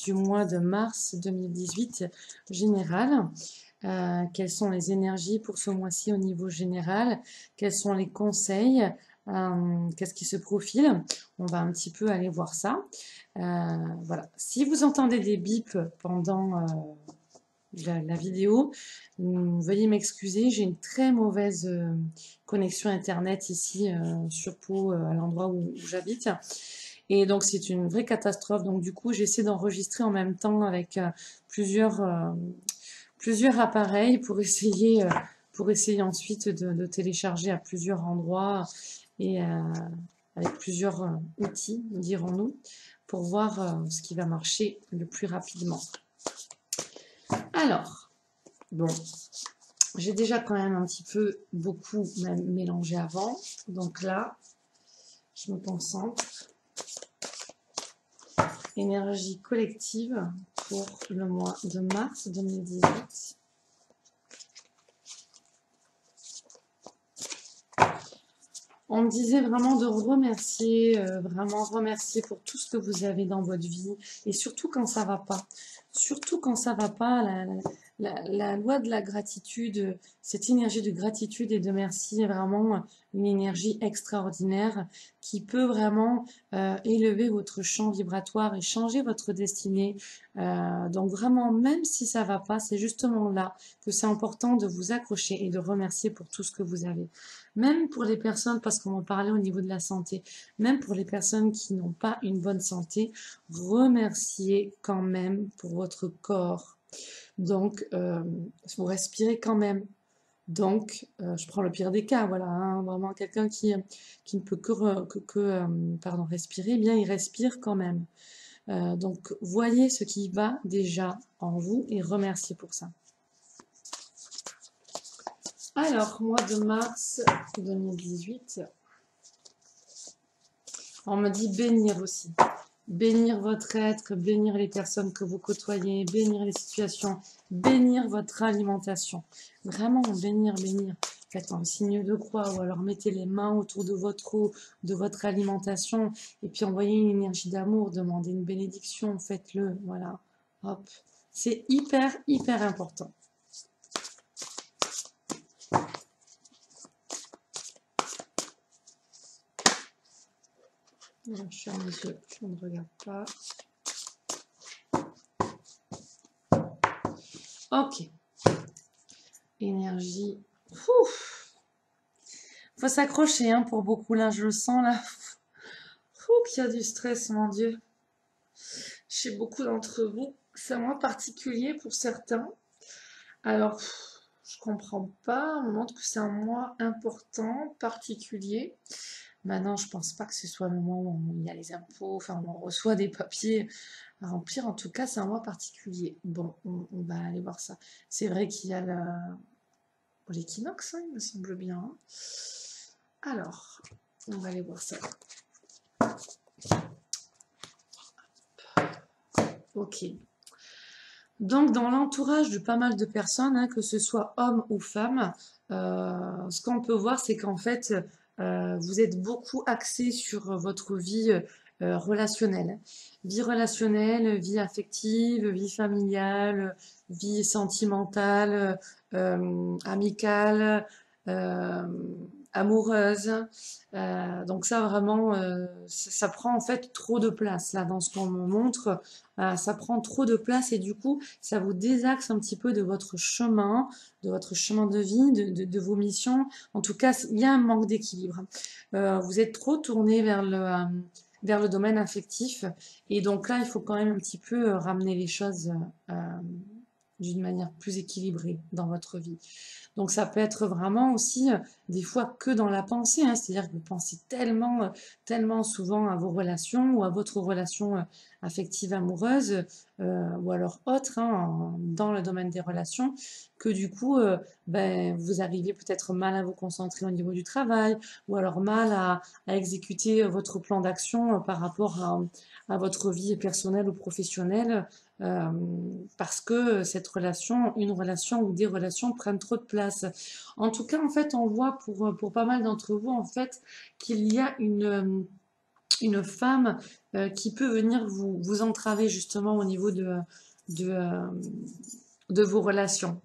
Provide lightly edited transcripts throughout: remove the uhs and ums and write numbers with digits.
du mois de mars 2018 général. Quelles sont les énergies pour ce mois-ci au niveau général? Quels sont les conseils? Qu'est-ce qui se profile? On va un petit peu aller voir ça. Voilà. Si vous entendez des bips pendant la vidéo, veuillez m'excuser, j'ai une très mauvaise connexion internet ici sur Pau, à l'endroit où j'habite. Et donc c'est une vraie catastrophe. Donc du coup, j'essaie d'enregistrer en même temps avec plusieurs appareils pour essayer ensuite de télécharger à plusieurs endroits et avec plusieurs outils, dirons-nous, pour voir ce qui va marcher le plus rapidement. Alors, bon, j'ai déjà quand même un petit peu beaucoup même mélangé avant. Donc là, je me concentre. Énergie collective pour le mois de mars 2018. On me disait vraiment de remercier, vraiment remercier pour tout ce que vous avez dans votre vie et surtout quand ça va pas. Surtout quand ça va pas, la loi de la gratitude, cette énergie de gratitude et de merci est vraiment une énergie extraordinaire qui peut vraiment élever votre champ vibratoire et changer votre destinée. Donc vraiment, même si ça va pas, c'est justement là que c'est important de vous accrocher et de remercier pour tout ce que vous avez. Même pour les personnes, parce qu'on en parlait au niveau de la santé, même pour les personnes qui n'ont pas une bonne santé, remerciez quand même pour votre corps. Donc, vous respirez quand même. Donc, je prends le pire des cas, voilà, hein, vraiment quelqu'un qui ne peut que respirer, eh bien, il respire quand même. Donc, voyez ce qui va déjà en vous et remerciez pour ça. Alors, mois de mars 2018, on me dit bénir aussi. Bénir votre être, bénir les personnes que vous côtoyez, bénir les situations, bénir votre alimentation. Vraiment, bénir, bénir. Faites un signe de croix ou alors mettez les mains autour de votre eau, de votre alimentation et puis envoyez une énergie d'amour, demandez une bénédiction, faites-le, voilà. Hop. C'est hyper, hyper important. Je ferme les yeux, je ne regarde pas. Ok. Énergie. Faut s'accrocher hein, pour beaucoup, là, je le sens, là. Qu'il y a du stress, mon Dieu. Chez beaucoup d'entre vous, c'est un mois particulier pour certains. Alors, je comprends pas, on me montre que c'est un mois important, particulier. Maintenant, je pense pas que ce soit le moment où il y a les impôts, enfin, on reçoit des papiers à remplir. En tout cas, c'est un mois particulier. Bon, on va aller voir ça. C'est vrai qu'il y a l'équinoxe, hein, il me semble bien. Hein. Alors, on va aller voir ça. Ok. Donc, dans l'entourage de pas mal de personnes, hein, que ce soit hommes ou femmes, ce qu'on peut voir, c'est qu'en fait, vous êtes beaucoup axé sur votre vie relationnelle. Vie relationnelle, vie affective, vie familiale, vie sentimentale, amicale, amoureuse. Donc ça, vraiment, ça prend en fait trop de place. Là, dans ce qu'on me montre, ça prend trop de place et du coup, ça vous désaxe un petit peu de votre chemin de vie, de vos missions. En tout cas, il y a un manque d'équilibre. Vous êtes trop tourné vers le domaine affectif. Et donc là, il faut quand même un petit peu ramener les choses d'une manière plus équilibrée dans votre vie. Donc ça peut être vraiment aussi des fois que dans la pensée, hein, c'est-à-dire que vous pensez tellement souvent à vos relations ou à votre relation affective amoureuse ou alors autre hein, dans le domaine des relations que du coup vous arrivez peut-être mal à vous concentrer au niveau du travail ou alors mal à exécuter votre plan d'action par rapport à votre vie personnelle ou professionnelle parce que une relation ou des relations prennent trop de place. En tout cas, en fait, on voit pour pas mal d'entre vous, en fait, qu'il y a une femme qui peut venir vous entraver justement au niveau de, euh, de vos relations.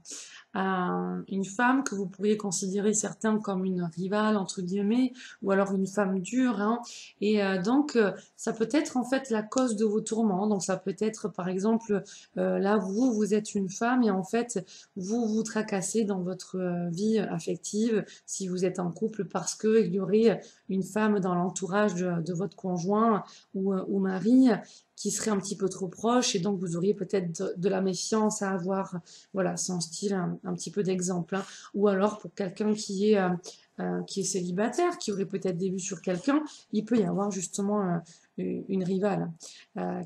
Une femme que vous pourriez considérer certains comme une rivale entre guillemets ou alors une femme dure hein. Et donc ça peut être en fait la cause de vos tourments, donc ça peut être par exemple là vous êtes une femme et en fait vous vous tracassez dans votre vie affective si vous êtes en couple parce que il y aurait une femme dans l'entourage de votre conjoint ou mari qui serait un petit peu trop proche et donc vous auriez peut-être de la méfiance à avoir. Voilà, c'est un style, un petit peu d'exemple, hein. Ou alors pour quelqu'un qui est célibataire, qui aurait peut-être des vues sur quelqu'un, il peut y avoir justement une rivale.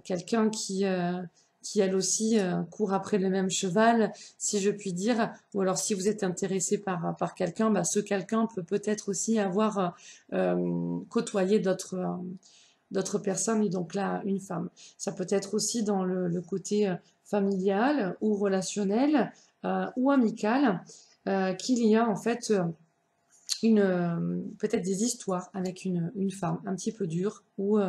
Quelqu'un qui elle aussi court après le même cheval, si je puis dire. Ou alors si vous êtes intéressé par quelqu'un, bah, ce quelqu'un peut peut-être aussi avoir côtoyé d'autres personnes et donc là une femme. Ça peut être aussi dans le côté familial ou relationnel ou amical qu'il y a en fait peut-être des histoires avec une femme un petit peu dure ou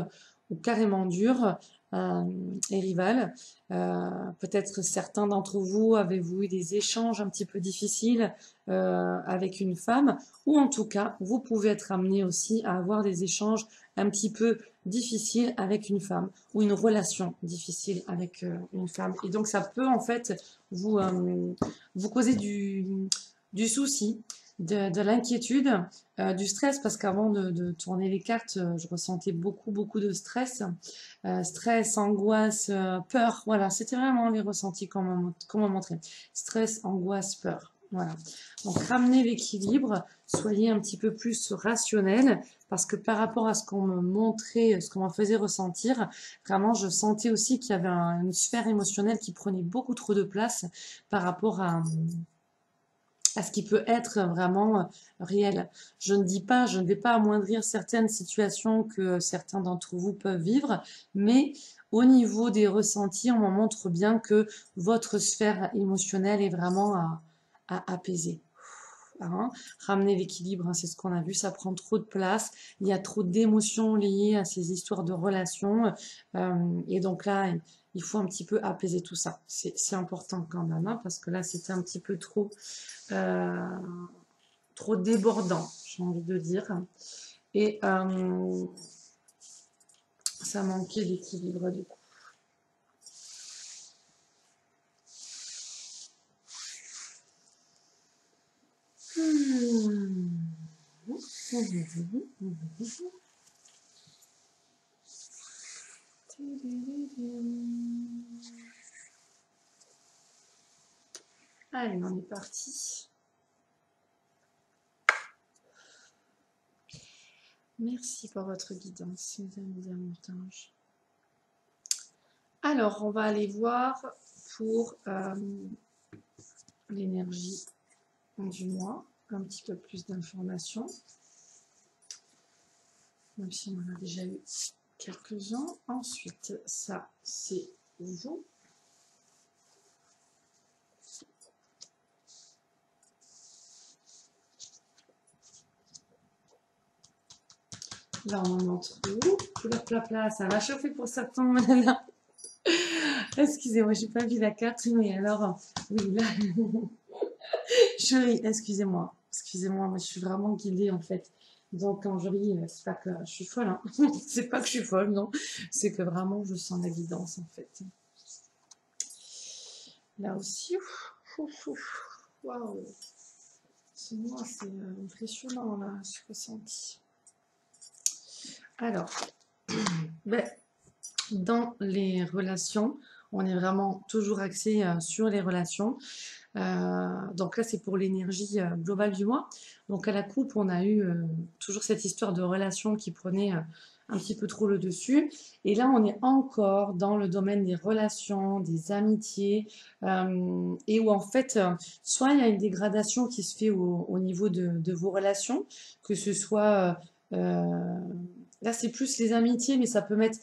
carrément dure et rivale. Peut-être certains d'entre vous avez-vous eu des échanges un petit peu difficiles avec une femme, ou en tout cas, vous pouvez être amené aussi à avoir des échanges un petit peu difficiles avec une femme, ou une relation difficile avec une femme. Et donc ça peut en fait vous causer du souci, de l'inquiétude, du stress, parce qu'avant de tourner les cartes, je ressentais beaucoup de stress. Stress, angoisse, peur, voilà, c'était vraiment les ressentis qu'on m'a montré. Stress, angoisse, peur. Voilà. Donc ramenez l'équilibre, soyez un petit peu plus rationnel, parce que par rapport à ce qu'on me montrait, ce qu'on me faisait ressentir, vraiment je sentais aussi qu'il y avait une sphère émotionnelle qui prenait beaucoup trop de place par rapport à ce qui peut être vraiment réel. Je ne vais pas amoindrir certaines situations que certains d'entre vous peuvent vivre, mais au niveau des ressentis, on me montre bien que votre sphère émotionnelle est vraiment à apaiser. Hein. Ramener l'équilibre, hein, c'est ce qu'on a vu, ça prend trop de place, il y a trop d'émotions liées à ces histoires de relations, et donc là, il faut un petit peu apaiser tout ça. C'est important quand même, hein, parce que là, c'était un petit peu euh, trop débordant, j'ai envie de dire, et ça manquait d'équilibre du coup. Allez, on est parti. Merci pour votre guidance, mesdames et amis. Alors, on va aller voir pour l'énergie du mois, un petit peu plus d'informations, même si on en a déjà eu quelques-uns. Ensuite, ça, c'est vous. Là, on en montre où. Couleur plat, ça va chauffer pour certains. Là. Excusez-moi, j'ai pas vu la carte, mais alors, oui, là, je ris, excusez-moi. Excusez-moi, mais je suis vraiment guidée en fait. Donc quand je ris, c'est pas que je suis folle, hein. C'est pas que je suis folle, non. C'est que vraiment je sens la guidance en fait. Là aussi, waouh. C'est moi, c'est impressionnant là, ce ressenti. Alors, ben, dans les relations, on est vraiment toujours axé sur les relations. Donc là, c'est pour l'énergie globale du mois. Donc à la coupe, on a eu toujours cette histoire de relation qui prenait un petit peu trop le dessus. Et là, on est encore dans le domaine des relations, des amitiés, et où en fait, soit il y a une dégradation qui se fait au niveau de vos relations, que ce soit là, c'est plus les amitiés, mais ça peut mettre,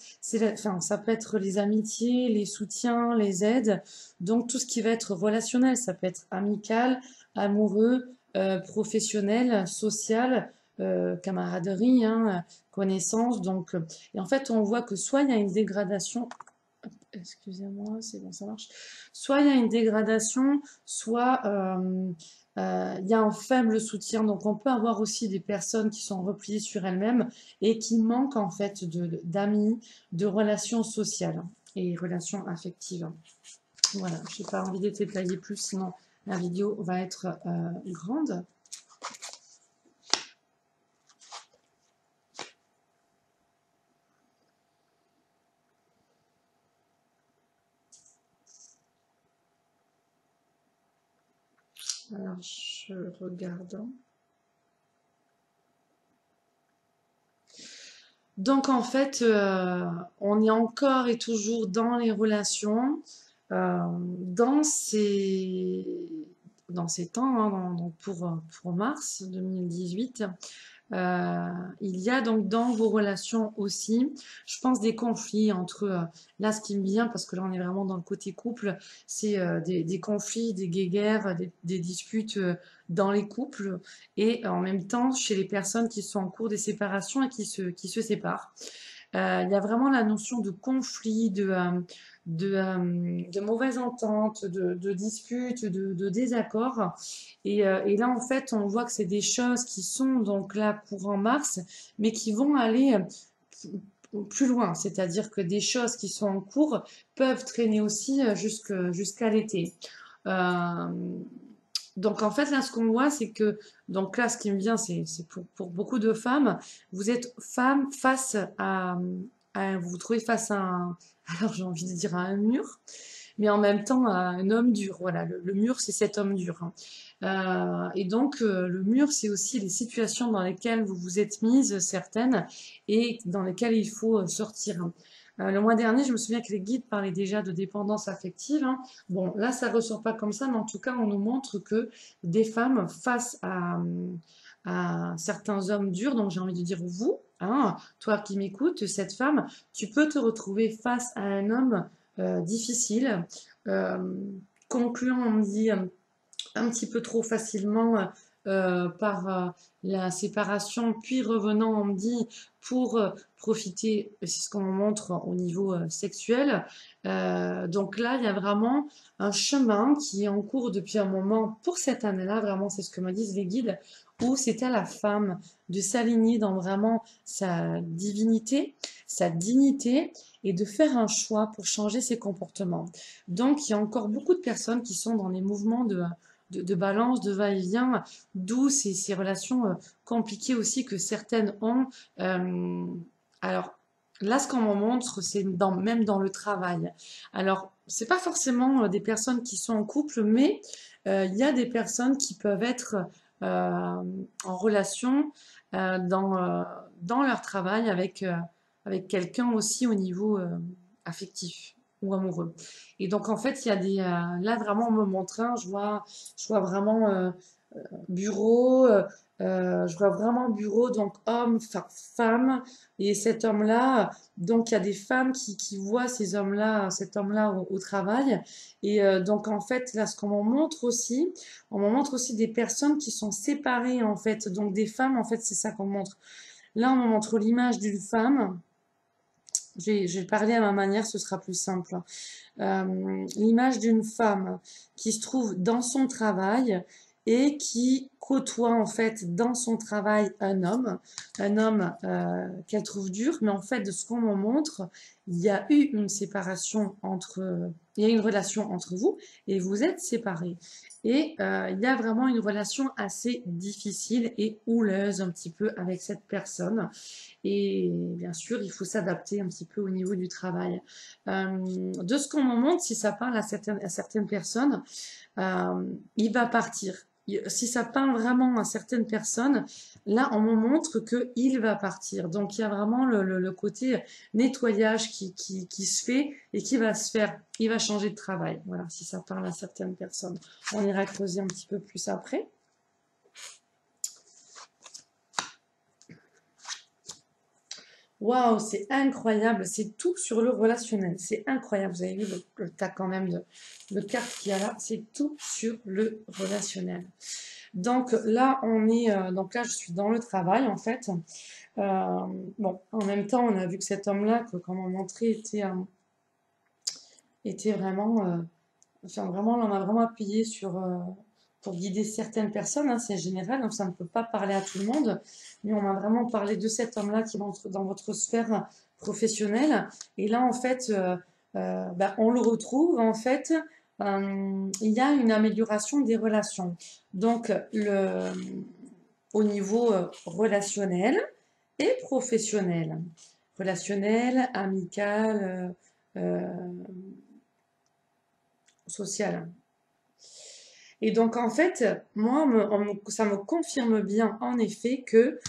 enfin, ça peut être les amitiés, les soutiens, les aides. Donc tout ce qui va être relationnel, ça peut être amical, amoureux, professionnel, social, camaraderie, hein, connaissance. Donc, et en fait, on voit que soit il y a une dégradation, excusez-moi, c'est bon, ça marche. Soit il y a une dégradation, soit il y a un faible soutien. Donc, on peut avoir aussi des personnes qui sont repliées sur elles-mêmes et qui manquent en fait d'amis, de relations sociales et relations affectives. Voilà, je n'ai pas envie de détailler plus, sinon la vidéo va être grande. Alors, je regarde. Donc, en fait, on est encore et toujours dans les relations, dans dans ces temps, hein, pour mars 2018. Il y a donc dans vos relations aussi, je pense, des conflits entre, là ce qui me vient, parce que là on est vraiment dans le côté couple, c'est des conflits, des guéguerres, des disputes dans les couples et en même temps chez les personnes qui sont en cours des séparations et qui se séparent. Il y a vraiment la notion de conflit, de mauvaise entente, de dispute, de désaccord. Et là, en fait, on voit que c'est des choses qui sont donc là courant mars, mais qui vont aller plus loin. C'est-à-dire que des choses qui sont en cours peuvent traîner aussi jusqu'à l'été. Euh, donc en fait là ce qu'on voit c'est que donc là ce qui me vient c'est pour beaucoup de femmes vous êtes femme face vous vous trouvez face à un alors j'ai envie de dire à un mur mais en même temps à un homme dur voilà le mur c'est cet homme dur hein. Et donc le mur c'est aussi les situations dans lesquelles vous vous êtes mises certaines et dans lesquelles il faut sortir. Le mois dernier je me souviens que les guides parlaient déjà de dépendance affective hein. Bon, là, ça ressort pas comme ça, mais en tout cas, on nous montre que des femmes face à certains hommes durs, donc j'ai envie de dire vous, hein, toi qui m'écoutes, cette femme, tu peux te retrouver face à un homme difficile, euh, concluant, on me dit, un petit peu trop facilement par la séparation, puis revenant, on me dit, pour profiter, c'est ce qu'on montre au niveau sexuel. Donc là, il y a vraiment un chemin qui est en cours depuis un moment pour cette année-là, vraiment, c'est ce que me disent les guides, où c'est à la femme de s'aligner dans vraiment sa divinité, sa dignité, et de faire un choix pour changer ses comportements. Donc, il y a encore beaucoup de personnes qui sont dans les mouvements de balance, de va-et-vient, d'où ces relations compliquées aussi que certaines ont. Euh, alors, là, ce qu'on m'en montre, c'est même dans le travail. Alors, c'est pas forcément des personnes qui sont en couple, mais il y a des personnes qui peuvent être en relation dans leur travail avec quelqu'un aussi au niveau affectif ou amoureux. Et donc, en fait, il y a là, vraiment, on me montre un, je vois vraiment bureau, je vois vraiment bureau, donc homme, femme, et cet homme-là, donc il y a des femmes qui voient ces hommes-là, cet homme-là au travail, et donc en fait, là, ce qu'on m'en montre aussi, on m'en montre aussi des personnes qui sont séparées, en fait, donc des femmes, en fait, c'est ça qu'on montre. Là, on me montre l'image d'une femme, je vais parler à ma manière, ce sera plus simple. L'image d'une femme qui se trouve dans son travail et qui côtoie en fait dans son travail un homme qu'elle trouve dur, mais en fait de ce qu'on m'en montre, il y a eu une séparation il y a une relation entre vous et vous êtes séparés. Et il y a vraiment une relation assez difficile et houleuse un petit peu avec cette personne. Et bien sûr, il faut s'adapter un petit peu au niveau du travail. De ce qu'on m'en montre, si ça parle à certaines personnes, il va partir. Si ça parle vraiment à certaines personnes, là, on me montre qu'il va partir. Donc, il y a vraiment le côté nettoyage qui se fait et qui va se faire. Il va changer de travail. Voilà, si ça parle à certaines personnes. On ira creuser un petit peu plus après. Waouh, c'est incroyable, c'est tout sur le relationnel, c'est incroyable. Vous avez vu le tas quand même de cartes qu'il y a là, c'est tout sur le relationnel. Donc là, donc là, je suis dans le travail en fait. Euh, bon, en même temps, on a vu que cet homme-là, que quand on montrait, était vraiment, enfin vraiment, on a vraiment appuyé pour guider certaines personnes, hein, c'est général, donc ça ne peut pas parler à tout le monde, mais on m'a vraiment parlé de cet homme-là qui rentre dans votre sphère professionnelle. Et là, en fait, bah, on le retrouve, en fait, il y a une amélioration des relations. Donc, au niveau relationnel et professionnel. Relationnel, amical, social. Et donc, en fait, moi, ça me confirme bien, en effet, que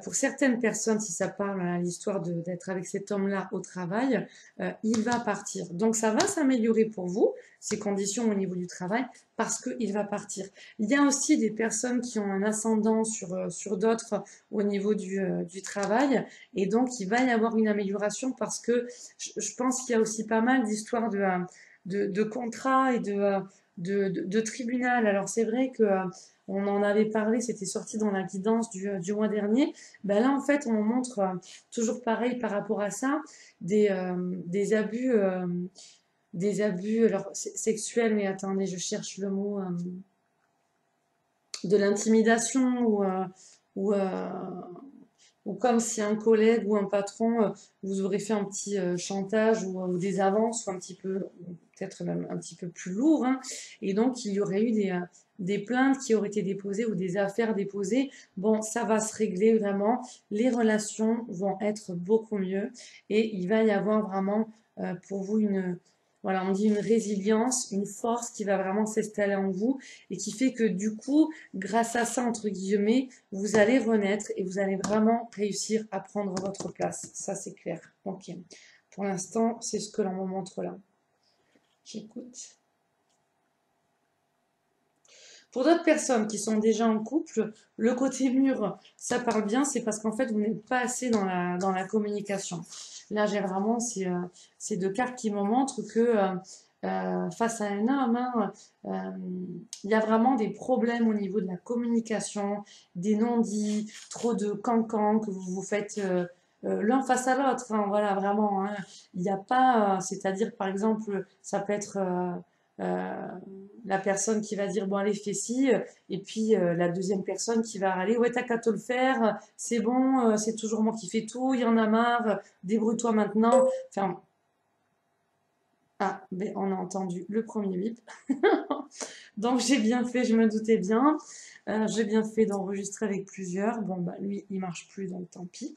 pour certaines personnes, si ça parle à l'histoire d'être avec cet homme-là au travail, il va partir. Donc, ça va s'améliorer pour vous, ces conditions au niveau du travail, parce qu'il va partir. Il y a aussi des personnes qui ont un ascendant sur d'autres au niveau du travail, et donc il va y avoir une amélioration parce que je pense qu'il y a aussi pas mal d'histoires de contrats et de tribunal. Alors c'est vrai que on en avait parlé, c'était sorti dans la guidance du mois dernier. Ben là, en fait, on montre toujours pareil par rapport à ça, des abus, alors sexuels, mais attendez, je cherche le mot, de l'intimidation ou, ou comme si un collègue ou un patron vous aurait fait un petit chantage ou des avances ou un petit peu, peut-être même un petit peu plus lourd, hein. Et donc il y aurait eu des plaintes qui auraient été déposées ou des affaires déposées. Bon, ça va se régler vraiment, les relations vont être beaucoup mieux et il va y avoir vraiment pour vous voilà, on dit une résilience, une force qui va vraiment s'installer en vous et qui fait que du coup, grâce à ça, entre guillemets, vous allez renaître et vous allez vraiment réussir à prendre votre place. Ça, c'est clair. Ok. Pour l'instant, c'est ce que l'on me montre là. J'écoute. Pour d'autres personnes qui sont déjà en couple, le côté mûr, ça parle bien, c'est parce qu'en fait, vous n'êtes pas assez dans la communication. Là, j'ai vraiment ces deux cartes qui me montrent que face à un homme, hein, il y a vraiment des problèmes au niveau de la communication, des non-dits, trop de cancans que vous vous faites l'un face à l'autre. Hein, voilà, vraiment. Hein. Il n'y a pas, c'est-à-dire, par exemple, ça peut être euh, la personne qui va dire bon allez fais ci et puis la deuxième personne qui va aller ouais t'as qu'à te le faire c'est bon c'est toujours moi qui fais tout il y en a marre débrouille-toi maintenant enfin ah ben on a entendu le premier bip donc j'ai bien fait je me doutais bien j'ai bien fait d'enregistrer avec plusieurs bon bah lui il marche plus donc tant pis.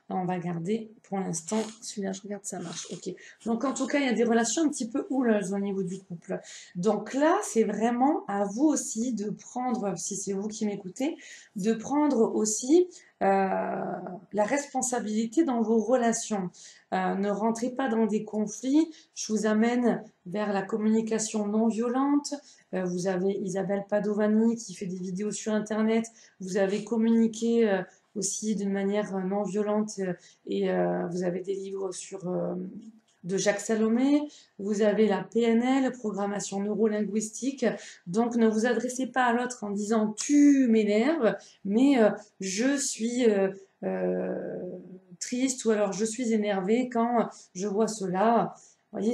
On va garder pour l'instant. Celui-là, je regarde, ça marche. Ok. Donc, en tout cas, il y a des relations un petit peu houleuses au niveau du couple. Donc là, c'est vraiment à vous aussi de prendre, si c'est vous qui m'écoutez, de prendre aussi la responsabilité dans vos relations. Ne rentrez pas dans des conflits. Je vous amène vers la communication non violente. Vous avez Isabelle Padovani qui fait des vidéos sur Internet. Vous avez communiqué aussi d'une manière non violente et vous avez des livres de Jacques Salomé, vous avez la PNL, programmation neurolinguistique, donc ne vous adressez pas à l'autre en disant tu m'énerves, mais je suis triste ou alors je suis énervé quand je vois cela. Vous voyez,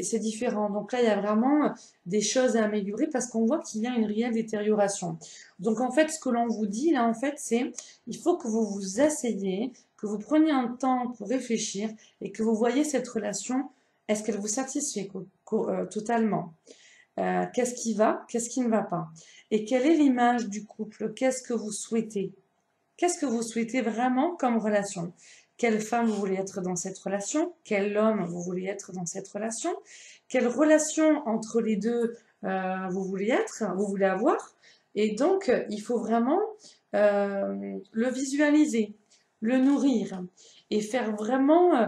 c'est différent. Donc là, il y a vraiment des choses à améliorer parce qu'on voit qu'il y a une réelle détérioration. Donc en fait, ce que l'on vous dit là, en fait, c'est il faut que vous vous asseyez, que vous preniez un temps pour réfléchir et que vous voyez cette relation, est-ce qu'elle vous satisfait totalement? Qu'est-ce qui va? Qu'est-ce qui ne va pas? Et quelle est l'image du couple? Qu'est-ce que vous souhaitez? Qu'est-ce que vous souhaitez vraiment comme relation? Quelle femme vous voulez être dans cette relation? Quel homme vous voulez être dans cette relation? Quelle relation entre les deux vous voulez être, vous voulez avoir? Et donc, il faut vraiment le visualiser, le nourrir et faire vraiment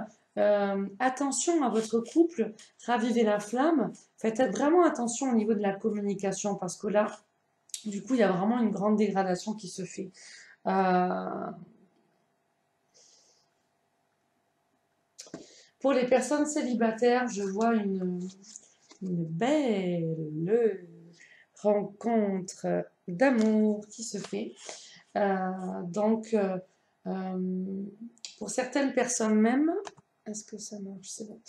attention à votre couple, raviver la flamme. Faites vraiment attention au niveau de la communication parce que là, du coup, il y a vraiment une grande dégradation qui se fait. Euh, Pour les personnes célibataires, je vois une belle rencontre d'amour qui se fait. Donc, euh, pour certaines personnes même, est-ce que ça marche? C'est bon.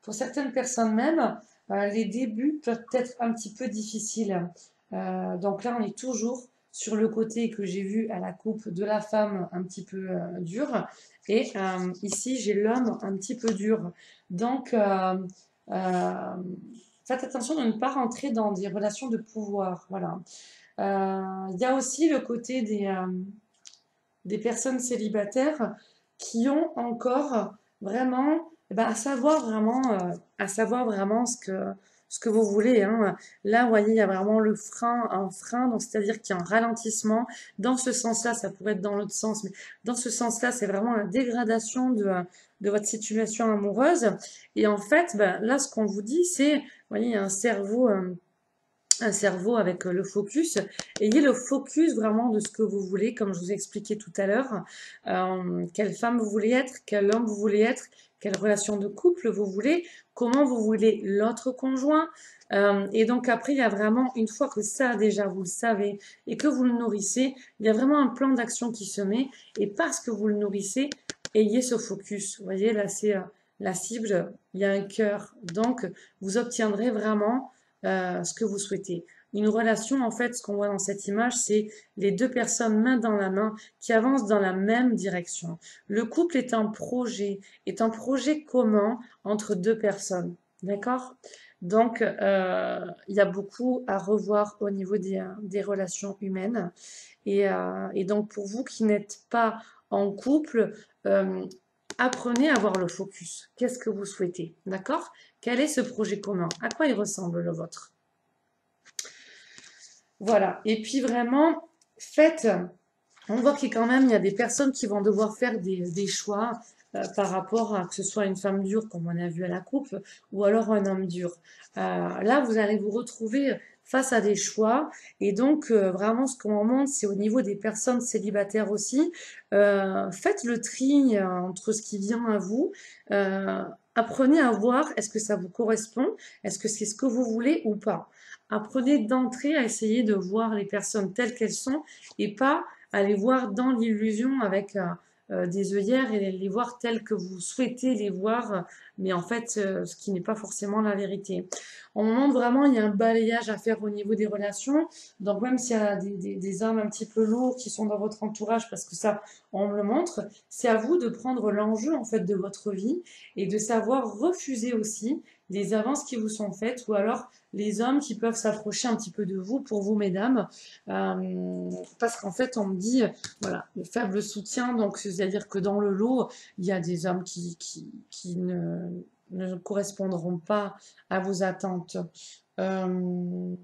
Pour certaines personnes même, les débuts peuvent être un petit peu difficiles. Donc là, on est toujours sur le côté que j'ai vu à la coupe de la femme un petit peu dur. Et ici, j'ai l'homme un petit peu dur. Donc, euh, faites attention de ne pas rentrer dans des relations de pouvoir. Voilà. Il y a aussi le côté des personnes célibataires qui ont encore vraiment, eh ben, à savoir vraiment ce que vous voulez, hein. Là, vous voyez, il y a vraiment le frein, un frein, donc c'est-à-dire qu'il y a un ralentissement. Dans ce sens-là, ça pourrait être dans l'autre sens, mais dans ce sens-là, c'est vraiment la dégradation de votre situation amoureuse. Et en fait, ben, là, ce qu'on vous dit, c'est, vous voyez, il y a un cerveau avec le focus. Ayez le focus vraiment de ce que vous voulez, comme je vous ai expliqué tout à l'heure. Quelle femme vous voulez être, quel homme vous voulez être, quelle relation de couple vous voulez, comment vous voulez l'autre conjoint. Et donc après, il y a vraiment, une fois que ça déjà vous le savez et que vous le nourrissez, il y a vraiment un plan d'action qui se met. Et parce que vous le nourrissez, ayez ce focus. Vous voyez, là c'est la cible, il y a un cœur. Donc vous obtiendrez vraiment ce que vous souhaitez. Une relation, en fait, ce qu'on voit dans cette image, c'est les deux personnes main dans la main qui avancent dans la même direction. Le couple est un projet commun entre deux personnes. D'accord? Donc, il y a beaucoup à revoir au niveau des relations humaines. Et donc, pour vous qui n'êtes pas en couple, euh, apprenez à avoir le focus. Qu'est-ce que vous souhaitez? D'accord? Quel est ce projet commun? À quoi il ressemble le vôtre? Voilà. Et puis vraiment, faites. On voit qu'il quand même, il y a des personnes qui vont devoir faire des choix par rapport à que ce soit une femme dure, comme on a vu à la coupe, ou alors un homme dur. Là, vous allez vous retrouver face à des choix. Et donc, vraiment, ce qu'on montre, c'est au niveau des personnes célibataires aussi. Faites le tri entre ce qui vient à vous. Euh, Apprenez à voir est-ce que ça vous correspond, est-ce que c'est ce que vous voulez ou pas. Apprenez d'entrée à essayer de voir les personnes telles qu'elles sont et pas à les voir dans l'illusion avec des œillères et les voir telles que vous souhaitez les voir, mais en fait, ce qui n'est pas forcément la vérité. Au moment où vraiment il y a un balayage à faire au niveau des relations, donc même s'il y a des hommes un petit peu lourds qui sont dans votre entourage, parce que ça, on me le montre, c'est à vous de prendre l'enjeu en fait de votre vie et de savoir refuser aussi les avances qui vous sont faites ou alors les hommes qui peuvent s'approcher un petit peu de vous, pour vous, mesdames, parce qu'en fait, on me dit, voilà, le faible soutien, donc c'est-à-dire que dans le lot, il y a des hommes qui ne correspondront pas à vos attentes. Euh,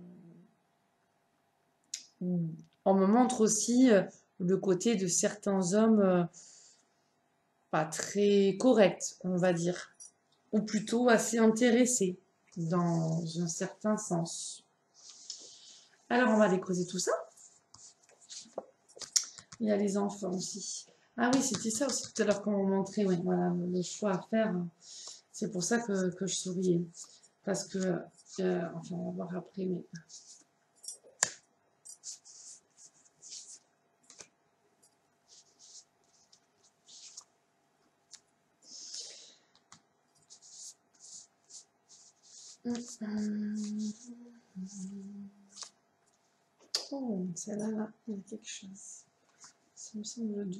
on me montre aussi le côté de certains hommes pas très corrects, on va dire, ou plutôt assez intéressés dans un certain sens. Alors, on va décroiser tout ça. Il y a les enfants aussi. Ah oui, c'était ça aussi tout à l'heure qu'on m'a montré, oui, voilà, le choix à faire. C'est pour ça que je souriais. Parce que, enfin, on va voir après, mais... Oh, celle-là, là, il y a quelque chose. Ça me semble doux.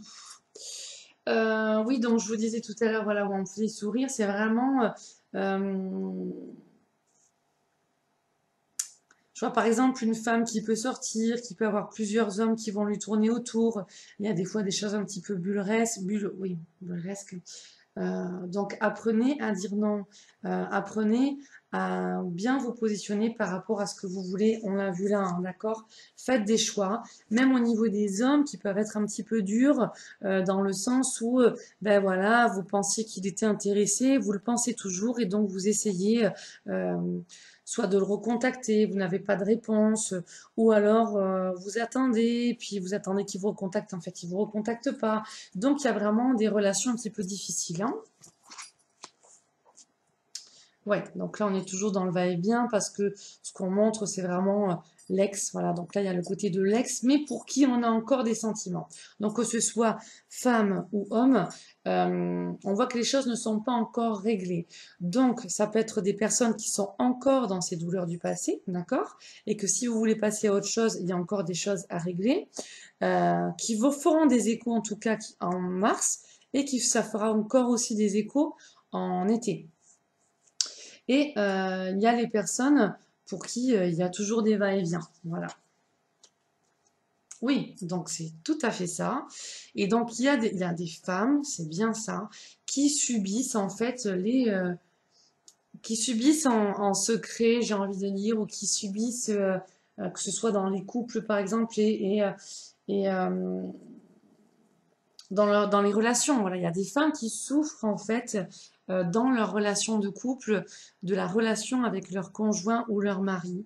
Oui, donc je vous disais tout à l'heure, voilà, où on me faisait sourire, c'est vraiment... je vois par exemple une femme qui peut sortir, qui peut avoir plusieurs hommes qui vont lui tourner autour. Il y a des fois des choses un petit peu burlesques, oui, burlesques. Donc apprenez à dire non, apprenez à bien vous positionner par rapport à ce que vous voulez. On l'a vu là, hein, d'accord? Faites des choix, même au niveau des hommes qui peuvent être un petit peu durs, dans le sens où, ben voilà, vous pensiez qu'il était intéressé, vous le pensez toujours et donc vous essayez euh, soit de le recontacter, vous n'avez pas de réponse, ou alors vous attendez, puis vous attendez qu'il vous recontacte, en fait il vous recontacte pas. Donc il y a vraiment des relations un petit peu difficiles, hein. Ouais, donc là on est toujours dans le va-et-vient parce que ce qu'on montre c'est vraiment l'ex, voilà, donc là il y a le côté de l'ex, mais pour qui on a encore des sentiments. Donc que ce soit femme ou homme, on voit que les choses ne sont pas encore réglées. Donc ça peut être des personnes qui sont encore dans ces douleurs du passé, d'accord? Et que si vous voulez passer à autre chose, il y a encore des choses à régler, qui vous feront des échos en tout cas en mars, et qui ça fera encore aussi des échos en été. Et il y a les personnes pour qui il y a toujours des va-et-vient. Voilà. Oui, donc c'est tout à fait ça. Et donc il y a des femmes, c'est bien ça, qui subissent en fait qui subissent en secret, j'ai envie de dire, ou qui subissent, que ce soit dans les couples par exemple, et dans les relations. Voilà, il y a des femmes qui souffrent en fait dans leur relation de couple, de la relation avec leur conjoint ou leur mari.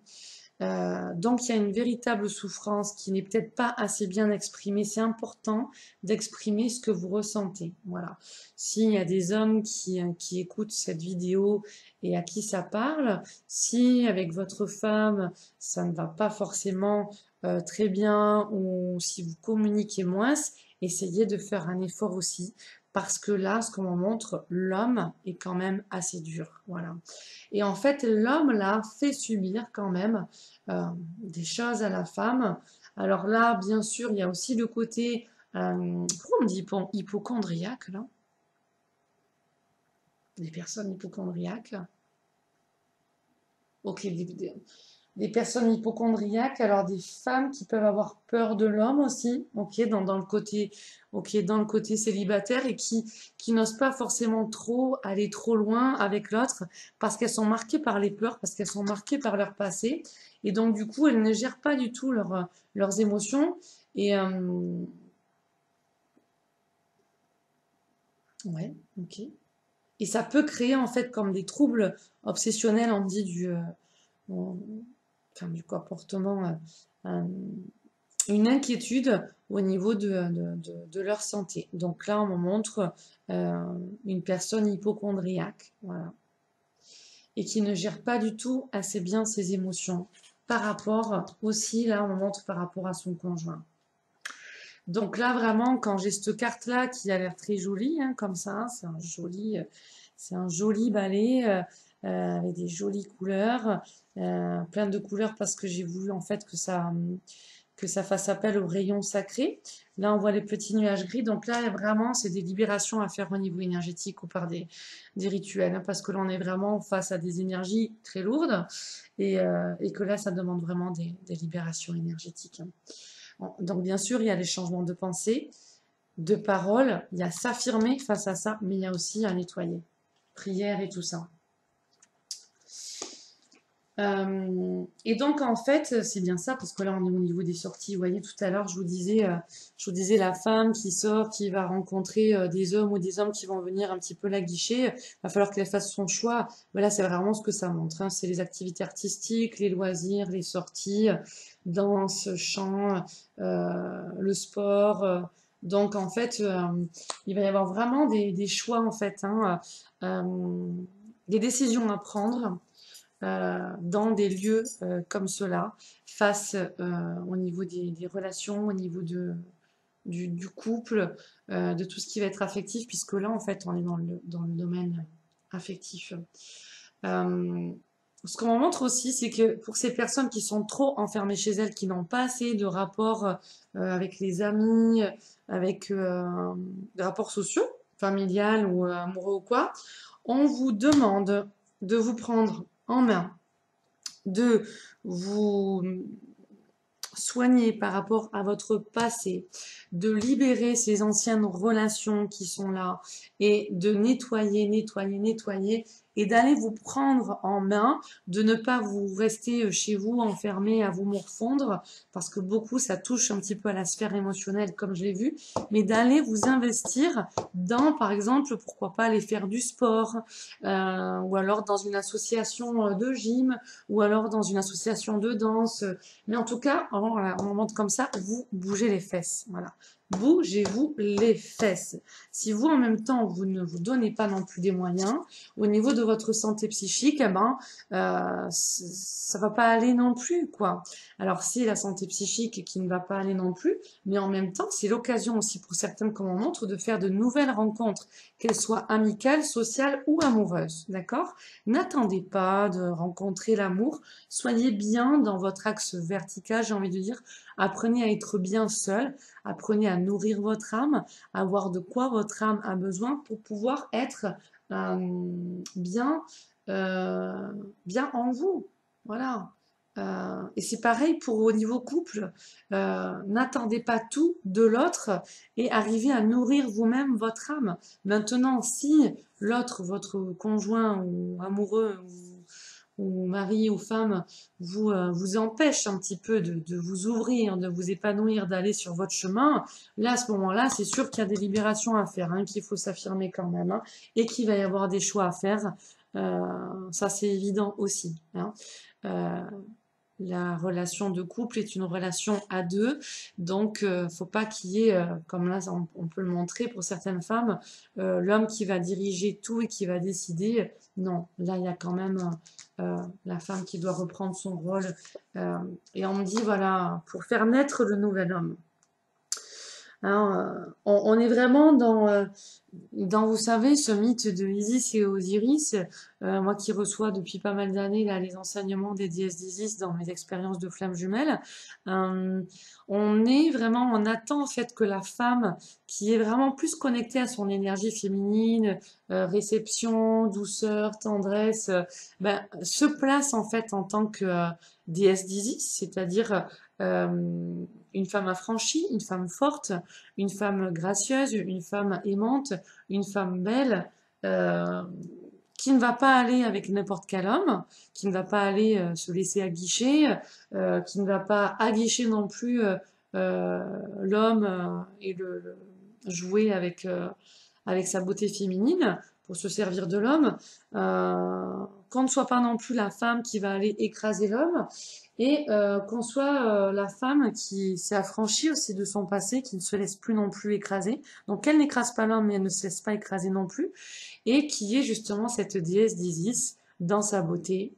Donc il y a une véritable souffrance qui n'est peut-être pas assez bien exprimée. C'est important d'exprimer ce que vous ressentez. Voilà. S'il y a des hommes qui écoutent cette vidéo et à qui ça parle, si avec votre femme ça ne va pas forcément très bien, ou si vous communiquez moins, essayez de faire un effort aussi. Parce que là, ce qu'on montre, l'homme est quand même assez dur. Voilà. Et en fait, l'homme, là, fait subir quand même des choses à la femme. Alors là, bien sûr, il y a aussi le côté, pourquoi on me dit hypochondriaque, là? Des personnes hypochondriaques. Ok, des personnes hypochondriaques, alors des femmes qui peuvent avoir peur de l'homme aussi, ok, dans le côté, ok, dans le côté célibataire, et qui n'osent pas forcément trop aller trop loin avec l'autre parce qu'elles sont marquées par les peurs, parce qu'elles sont marquées par leur passé, et donc du coup elles ne gèrent pas du tout leurs émotions, et ouais, ok. Et ça peut créer en fait comme des troubles obsessionnels, on dit on- enfin, du comportement, une inquiétude au niveau de leur santé. Donc là, on me montre euh, une personne hypochondriaque, voilà, et qui ne gère pas du tout assez bien ses émotions par rapport aussi, là, on me montre par rapport à son conjoint. Donc là, vraiment, quand j'ai cette carte-là qui a l'air très jolie, hein, comme ça, c'est un joli balai avec des jolies couleurs, plein de couleurs parce que j'ai voulu en fait que ça fasse appel au rayon sacré. Là, on voit les petits nuages gris. Donc là, vraiment, c'est des libérations à faire au niveau énergétique ou par des rituels, hein, parce que l'on est vraiment face à des énergies très lourdes, et que là, ça demande vraiment des libérations énergétiques, hein. Donc bien sûr, il y a les changements de pensée, de parole, il y a s'affirmer face à ça, mais il y a aussi à nettoyer. Prière et tout ça. Et donc en fait, c'est bien ça, parce que là on est au niveau des sorties. Vous voyez, tout à l'heure, je vous disais la femme qui sort, qui va rencontrer des hommes, ou des hommes qui vont venir un petit peu la guicher. Il va falloir qu'elle fasse son choix. Voilà, c'est vraiment ce que ça montre, hein. C'est les activités artistiques, les loisirs, les sorties, danse, chant, le sport. Donc en fait, il va y avoir vraiment des choix en fait, hein, des décisions à prendre dans des lieux comme cela, face au niveau des relations, au niveau du couple, de tout ce qui va être affectif, puisque là, en fait, on est dans le domaine affectif. Euh, Ce qu'on montre aussi, c'est que pour ces personnes qui sont trop enfermées chez elles, qui n'ont pas assez de rapports avec les amis, avec des rapports sociaux, familiales ou amoureux ou quoi, on vous demande de vous prendre en main, de vous soigner par rapport à votre passé, de libérer ces anciennes relations qui sont là, et de nettoyer, nettoyer, nettoyer, et d'aller vous prendre en main, de ne pas vous rester chez vous enfermé à vous morfondre, parce que beaucoup ça touche un petit peu à la sphère émotionnelle comme je l'ai vu, mais d'aller vous investir dans, par exemple, pourquoi pas aller faire du sport, ou alors dans une association de gym, ou alors dans une association de danse, mais en tout cas, on montre comme ça, vous bougez les fesses. Voilà. bougez-vous les fesses. Si vous, en même temps, vous ne vous donnez pas non plus des moyens, au niveau de votre santé psychique, eh ben, ça va pas aller non plus, quoi. Alors, c'est la santé psychique qui ne va pas aller non plus, mais en même temps, c'est l'occasion aussi pour certaines, comme on montre, de faire de nouvelles rencontres, qu'elles soient amicales, sociales ou amoureuses, d'accord? N'attendez pas de rencontrer l'amour, soyez bien dans votre axe vertical, j'ai envie de dire, apprenez à être bien seul, apprenez à nourrir votre âme, à voir de quoi votre âme a besoin pour pouvoir être bien, euh, bien en vous. Voilà. Et c'est pareil pour au niveau couple. N'attendez pas tout de l'autre et arrivez à nourrir vous-même votre âme. Maintenant, si l'autre, votre conjoint ou amoureux ou mari ou femme vous empêche un petit peu de vous ouvrir, de vous épanouir, d'aller sur votre chemin, là, à ce moment-là, c'est sûr qu'il y a des libérations à faire, hein, qu'il faut s'affirmer quand même, hein, et qu'il va y avoir des choix à faire. Ça, c'est évident aussi, hein. Euh, la relation de couple est une relation à deux, donc faut pas qu'il y ait, comme là on peut le montrer pour certaines femmes, l'homme qui va diriger tout et qui va décider. Non, là il y a quand même la femme qui doit reprendre son rôle. Euh, et on me dit voilà, pour faire naître le nouvel homme. Hein, on est vraiment dans, vous savez, ce mythe de Isis et Osiris. Moi qui reçois depuis pas mal d'années là, les enseignements des déesses d'Isis dans mes expériences de flammes jumelles, on est vraiment, on attend en fait que la femme qui est vraiment plus connectée à son énergie féminine, réception, douceur, tendresse, ben, se place en fait en tant que déesse d'Isis, c'est-à-dire une femme affranchie, une femme forte, une femme gracieuse, une femme aimante, une femme belle, euh, qui ne va pas aller avec n'importe quel homme, qui ne va pas aller se laisser aguicher, qui ne va pas aguicher non plus l'homme et jouer avec sa beauté féminine pour se servir de l'homme, qu'on ne soit pas non plus la femme qui va aller écraser l'homme, et qu'on soit la femme qui s'est affranchie aussi de son passé, qui ne se laisse plus non plus écraser. Donc elle n'écrase pas l'homme, mais elle ne se laisse pas écraser non plus, et qui est justement cette déesse d'Isis dans sa beauté.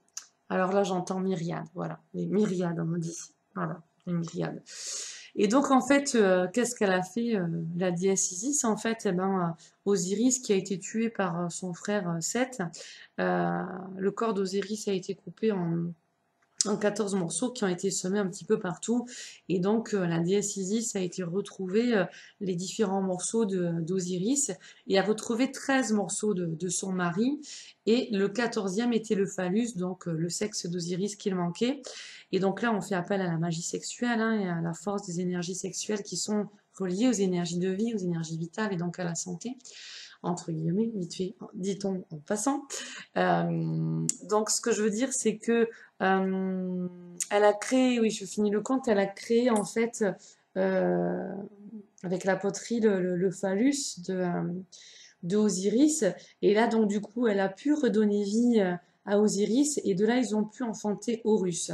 Alors là j'entends myriade, voilà, les myriades on me dit, voilà, les myriades. Et donc en fait, qu'est-ce qu'elle a fait, la déesse Isis? En fait, eh ben, Osiris qui a été tué par son frère Seth, le corps d'Osiris a été coupé en 14 morceaux qui ont été semés un petit peu partout. Et donc, la déesse Isis a été retrouvée, les différents morceaux d'Osiris, et a retrouvé 13 morceaux de son mari. Et le 14e était le phallus, donc le sexe d'Osiris qu'il manquait. Et donc là, on fait appel à la magie sexuelle, hein, et à la force des énergies sexuelles qui sont reliées aux énergies de vie, aux énergies vitales et donc à la santé, entre guillemets, vite fait, dit-on en passant. Donc, ce que je veux dire, c'est que elle a créé, oui, je finis le conte, elle a créé en fait euh, avec la poterie le phallus de Osiris. Et là, donc, du coup, elle a pu redonner vie à Osiris et de là, ils ont pu enfanter Horus.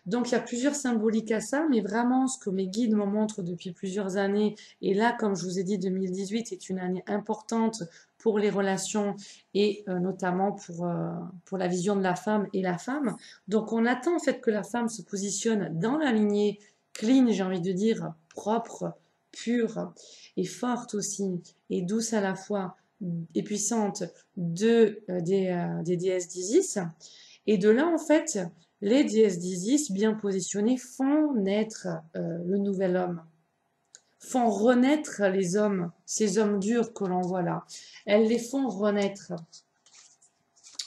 Donc, il y a plusieurs symboliques à ça, mais vraiment, ce que mes guides me montrent depuis plusieurs années, et là, comme je vous ai dit, 2018 est une année importante pour les relations et notamment pour la vision de la femme et la femme. Donc, on attend en fait que la femme se positionne dans la lignée clean, j'ai envie de dire, propre, pure et forte aussi, et douce à la fois et puissante des déesses d'Isis. Et de là, en fait, les déesses d'Isis, bien positionnées, font naître le nouvel homme, font renaître les hommes, ces hommes durs que l'on voit là. Elles les font renaître.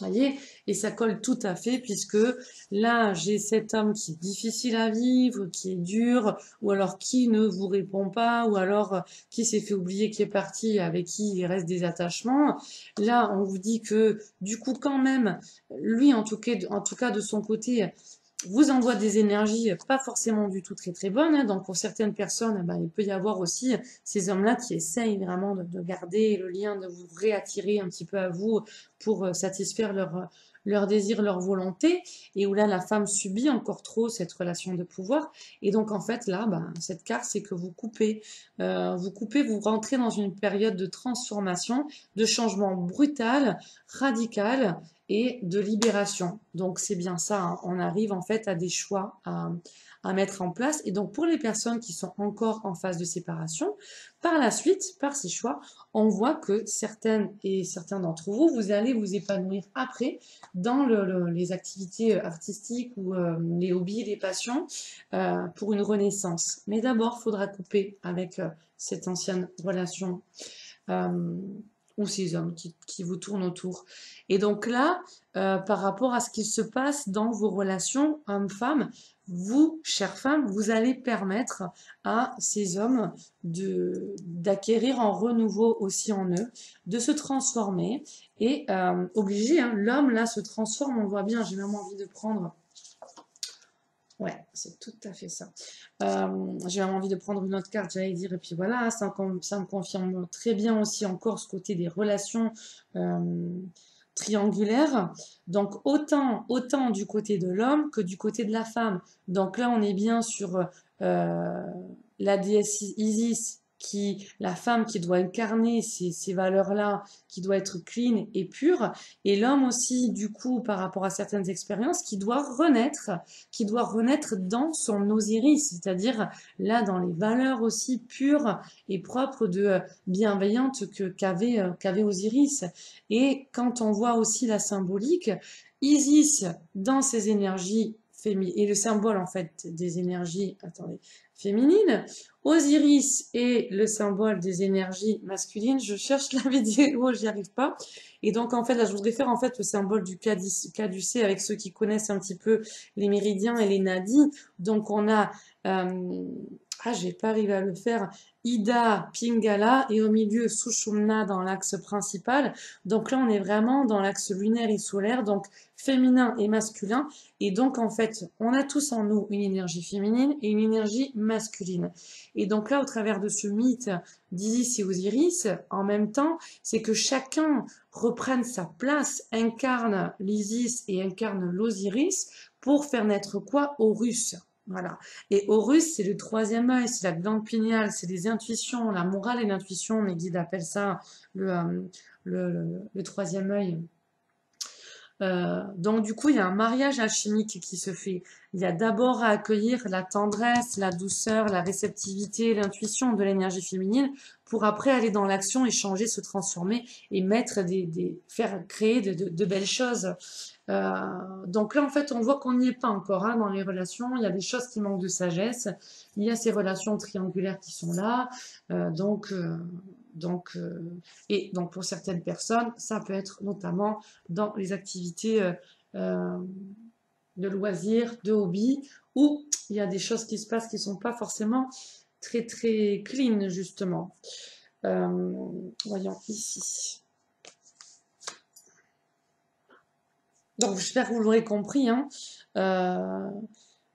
Voyez, et ça colle tout à fait puisque là j'ai cet homme qui est difficile à vivre, qui est dur, ou alors qui ne vous répond pas, ou alors qui s'est fait oublier, qui est parti, avec qui il reste des attachements. Là on vous dit que du coup quand même, lui en tout cas de son côté, vous envoie des énergies pas forcément du tout très très bonnes, hein. Donc pour certaines personnes, eh ben, il peut y avoir aussi ces hommes-là qui essayent vraiment de garder le lien, de vous réattirer un petit peu à vous pour satisfaire leur désir, leur volonté, et où là, la femme subit encore trop cette relation de pouvoir. Et donc, en fait, là, ben, cette carte, c'est que vous coupez, vous rentrez dans une période de transformation, de changement brutal, radical et de libération. Donc, c'est bien ça, hein. On arrive en fait à des choix à mettre en place. Et donc, pour les personnes qui sont encore en phase de séparation, par la suite, par ces choix, on voit que certaines et certains d'entre vous, vous allez vous épanouir après dans les activités artistiques ou les hobbies, les passions, pour une renaissance. Mais d'abord, il faudra couper avec cette ancienne relation euh, ou ces hommes qui vous tournent autour. Et donc là, par rapport à ce qui se passe dans vos relations hommes-femmes, vous, chères femmes, vous allez permettre à ces hommes d'acquérir en renouveau aussi en eux, de se transformer et obligé, hein, l'homme là se transforme, on le voit bien, j'ai même envie de prendre. Ouais, c'est tout à fait ça. J'ai vraiment envie de prendre une autre carte, j'allais dire, et puis voilà, ça me confirme très bien aussi encore ce côté des relations euh, triangulaires. Donc autant du côté de l'homme que du côté de la femme. Donc là, on est bien sur la déesse Isis, la femme qui doit incarner ces valeurs-là, qui doit être clean et pure, et l'homme aussi, du coup, par rapport à certaines expériences, qui doit renaître dans son Osiris, c'est-à-dire là dans les valeurs aussi pures et propres de bienveillantes qu'avait Osiris. Et quand on voit aussi la symbolique, Isis dans ses énergies féminines, et le symbole en fait des énergies, attendez, féminines, Osiris est le symbole des énergies masculines. Je cherche la vidéo, j'y arrive pas. Et donc, en fait, là, je voudrais faire en fait le symbole du caducée avec ceux qui connaissent un petit peu les méridiens et les nadis. Donc, on a, j'ai pas arrivé à le faire, Ida, Pingala, et au milieu, Sushumna dans l'axe principal. Donc là, on est vraiment dans l'axe lunaire et solaire, donc féminin et masculin. Et donc, en fait, on a tous en nous une énergie féminine et une énergie masculine. Et donc là, au travers de ce mythe d'Isis et Osiris, en même temps, c'est que chacun reprenne sa place, incarne l'Isis et incarne l'Osiris pour faire naître quoi? Horus. Voilà. Et Horus, c'est le troisième œil, c'est la glande pinéale, c'est les intuitions, la morale et l'intuition, mes guides appellent ça le troisième œil. Donc du coup, il y a un mariage alchimique qui se fait. Il y a d'abord à accueillir la tendresse, la douceur, la réceptivité, l'intuition de l'énergie féminine pour après aller dans l'action et changer, se transformer et mettre faire créer de belles choses. Donc là, en fait, on voit qu'on n'y est pas encore hein, dans les relations. Il y a des choses qui manquent de sagesse. Il y a ces relations triangulaires qui sont là. Donc, et donc pour certaines personnes, ça peut être notamment dans les activités de loisirs, de hobbies, où il y a des choses qui se passent qui ne sont pas forcément très très clean justement. Voyons ici. Donc j'espère que vous l'aurez compris, hein,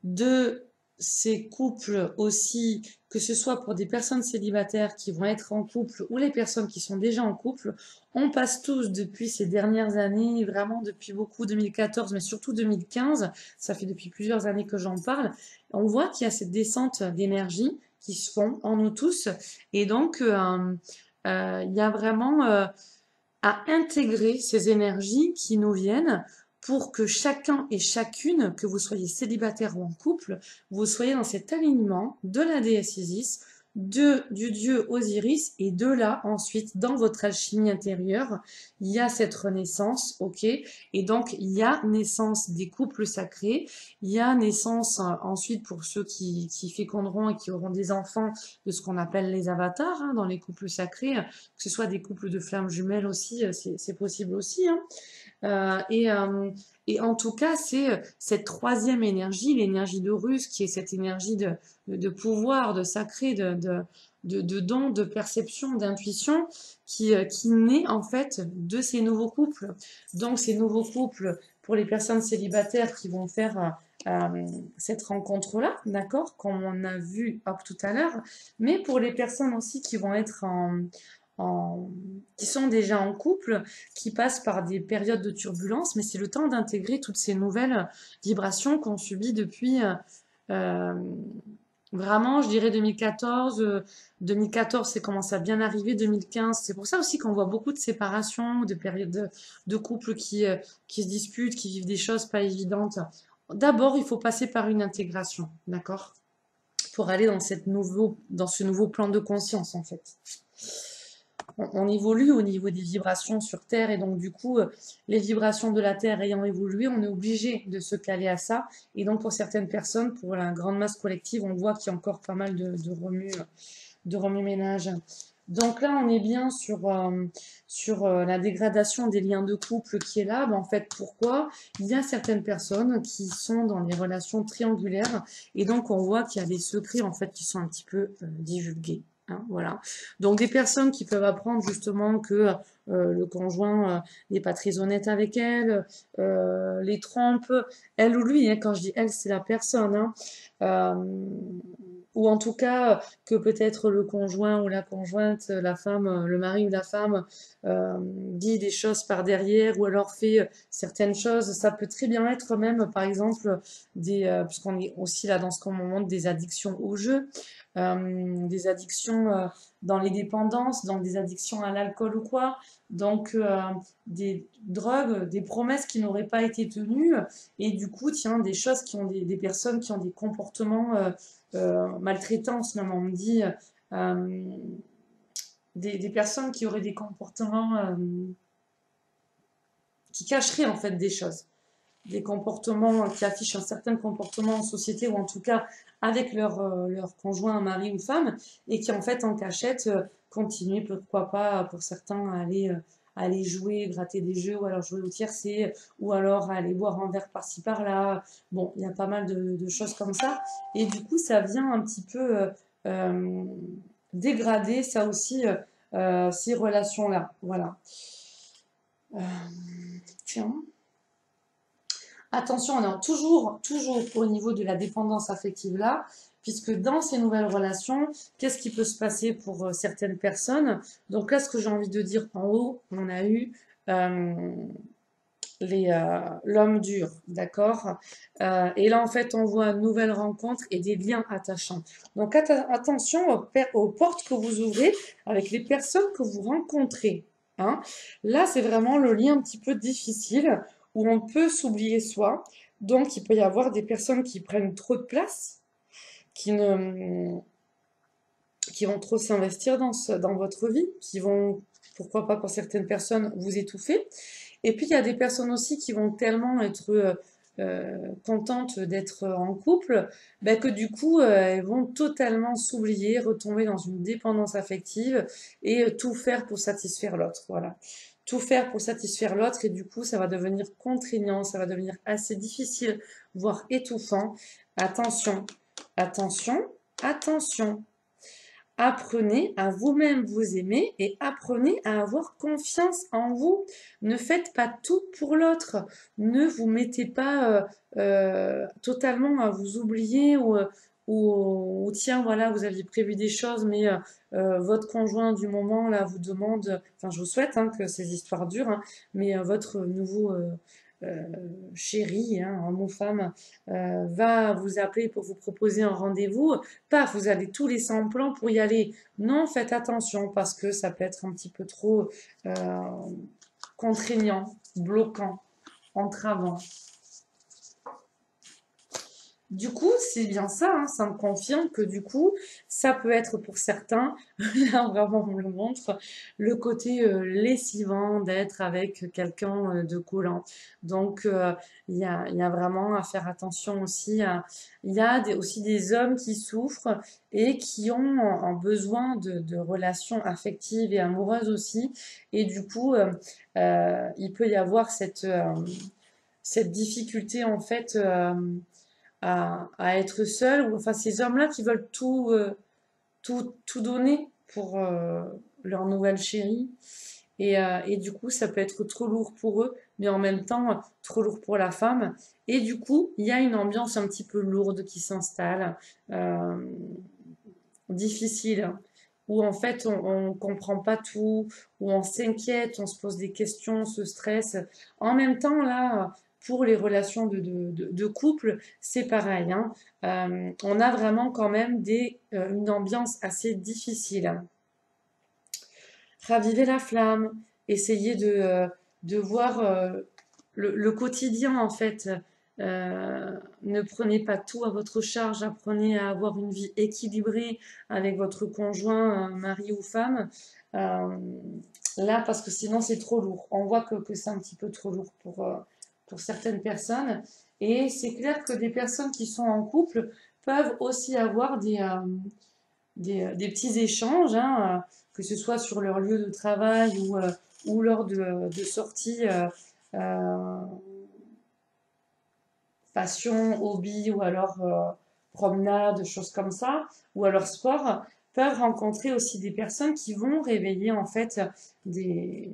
de ces couples aussi, que ce soit pour des personnes célibataires qui vont être en couple ou les personnes qui sont déjà en couple, on passe tous depuis ces dernières années, vraiment depuis beaucoup 2014, mais surtout 2015, ça fait depuis plusieurs années que j'en parle, on voit qu'il y a cette descente d'énergie qui se font en nous tous, et donc il y a vraiment à intégrer ces énergies qui nous viennent pour que chacun et chacune, que vous soyez célibataire ou en couple, vous soyez dans cet alignement de la déesse Isis, du dieu Osiris, et de là, ensuite, dans votre alchimie intérieure, il y a cette renaissance, ok? Et donc, il y a naissance des couples sacrés, il y a naissance, ensuite, pour ceux qui féconderont et qui auront des enfants, de ce qu'on appelle les avatars, hein, dans les couples sacrés, que ce soit des couples de flammes jumelles aussi, c'est possible aussi, hein. Et en tout cas, c'est cette troisième énergie, l'énergie d'Horus, qui est cette énergie de pouvoir, de sacré, de don, de perception, d'intuition, qui naît en fait de ces nouveaux couples. Donc ces nouveaux couples, pour les personnes célibataires qui vont faire cette rencontre-là, d'accord, comme on a vu hop, tout à l'heure, mais pour les personnes aussi qui vont être en- qui sont déjà en couple, qui passent par des périodes de turbulence, mais c'est le temps d'intégrer toutes ces nouvelles vibrations qu'on subit depuis euh, vraiment, je dirais 2014. 2014, c'est commencé à bien arriver. 2015, c'est pour ça aussi qu'on voit beaucoup de séparations, de périodes de couples qui se disputent, qui vivent des choses pas évidentes. D'abord, il faut passer par une intégration, d'accord? Pour aller dans ce nouveau plan de conscience, en fait. On évolue au niveau des vibrations sur Terre et donc du coup, les vibrations de la Terre ayant évolué, on est obligé de se caler à ça. Et donc pour certaines personnes, pour la grande masse collective, on voit qu'il y a encore pas mal de remue-ménage. Donc là, on est bien sur la dégradation des liens de couple qui est là. Ben, en fait, pourquoi? Il y a certaines personnes qui sont dans des relations triangulaires et donc on voit qu'il y a des secrets en fait qui sont un petit peu divulgués. Hein, voilà. Donc des personnes qui peuvent apprendre justement que le conjoint n'est pas très honnête avec elle, les trompe, elle ou lui, hein, quand je dis elle, c'est la personne, hein, euh, ou en tout cas que peut-être le conjoint ou la conjointe, la femme, le mari ou la femme dit des choses par derrière ou alors fait certaines choses. Ça peut très bien être même, par exemple, puisqu'on est aussi là dans ce moment, des addictions au jeu, des addictions dans les dépendances, donc des addictions à l'alcool ou quoi. Donc des drogues, des promesses qui n'auraient pas été tenues et du coup, tiens, des choses qui ont des personnes qui ont des comportements maltraitance, même on me dit des personnes qui auraient des comportements qui cacheraient en fait des choses, des comportements qui affichent un certain comportement en société ou en tout cas avec leur conjoint, mari ou femme et qui en fait en cachette continuent, pourquoi pas pour certains à aller jouer, gratter des jeux ou alors jouer au tiercé ou alors à aller boire un verre par-ci par-là. Bon, il y a pas mal de choses comme ça et du coup ça vient un petit peu euh, dégrader ça aussi ces relations-là. Voilà. Euh, tiens. Attention, on est toujours au niveau de la dépendance affective là, puisque dans ces nouvelles relations, qu'est-ce qui peut se passer pour certaines personnes? Donc là, ce que j'ai envie de dire en haut, on a eu euh, l'homme dur, d'accord? Et là, en fait, on voit une nouvelle rencontre et des liens attachants. Donc attention aux portes que vous ouvrez avec les personnes que vous rencontrez. Hein. Là, c'est vraiment le lien un petit peu difficile où on peut s'oublier soi. Donc, il peut y avoir des personnes qui prennent trop de place, qui ne, qui vont trop s'investir dans votre vie, qui vont, pourquoi pas pour certaines personnes, vous étouffer. Et puis il y a des personnes aussi qui vont tellement être contentes d'être en couple, ben, que du coup elles vont totalement s'oublier, retomber dans une dépendance affective et tout faire pour satisfaire l'autre. Voilà. Tout faire pour satisfaire l'autre et du coup ça va devenir contraignant, ça va devenir assez difficile, voire étouffant. Attention, attention, attention. Apprenez à vous-même vous aimer et apprenez à avoir confiance en vous. Ne faites pas tout pour l'autre. Ne vous mettez pas totalement à vous oublier ou tiens, voilà, vous aviez prévu des choses, mais votre conjoint du moment là vous demande, enfin je vous souhaite hein, que ces histoires durent, hein, mais votre nouveau euh, chéri, hein, homme ou femme, va vous appeler pour vous proposer un rendez-vous, paf, vous avez tous les 100 plans pour y aller. Non, faites attention parce que ça peut être un petit peu trop contraignant, bloquant, entravant. Du coup, c'est bien ça, hein, ça me confirme que du coup, ça peut être pour certains, là vraiment on me le montre, le côté lessivant d'être avec quelqu'un de collant. Donc, il y a vraiment à faire attention aussi. Il y a aussi des hommes qui souffrent et qui ont un besoin de relations affectives et amoureuses aussi. Et du coup, il peut y avoir cette difficulté en fait. À être seul, ou enfin ces hommes-là qui veulent tout donner pour leur nouvelle chérie. Et du coup, ça peut être trop lourd pour eux, mais en même temps, trop lourd pour la femme. Et du coup, il y a une ambiance un petit peu lourde qui s'installe, difficile. où en fait on comprend pas tout, où on s'inquiète, on se pose des questions, on se stresse. En même temps, là, pour les relations de couple, c'est pareil, hein. On a vraiment quand même une ambiance assez difficile. Ravivez la flamme, essayez de voir le quotidien en fait. Ne prenez pas tout à votre charge, apprenez à avoir une vie équilibrée avec votre conjoint, mari ou femme. Euh, Là, parce que sinon c'est trop lourd. On voit que c'est un petit peu trop lourd pour certaines personnes. Et c'est clair que des personnes qui sont en couple peuvent aussi avoir des petits échanges, hein, que ce soit sur leur lieu de travail ou lors de sorties euh, passion, hobby ou alors promenade, choses comme ça, ou alors sport, peuvent rencontrer aussi des personnes qui vont réveiller en fait des,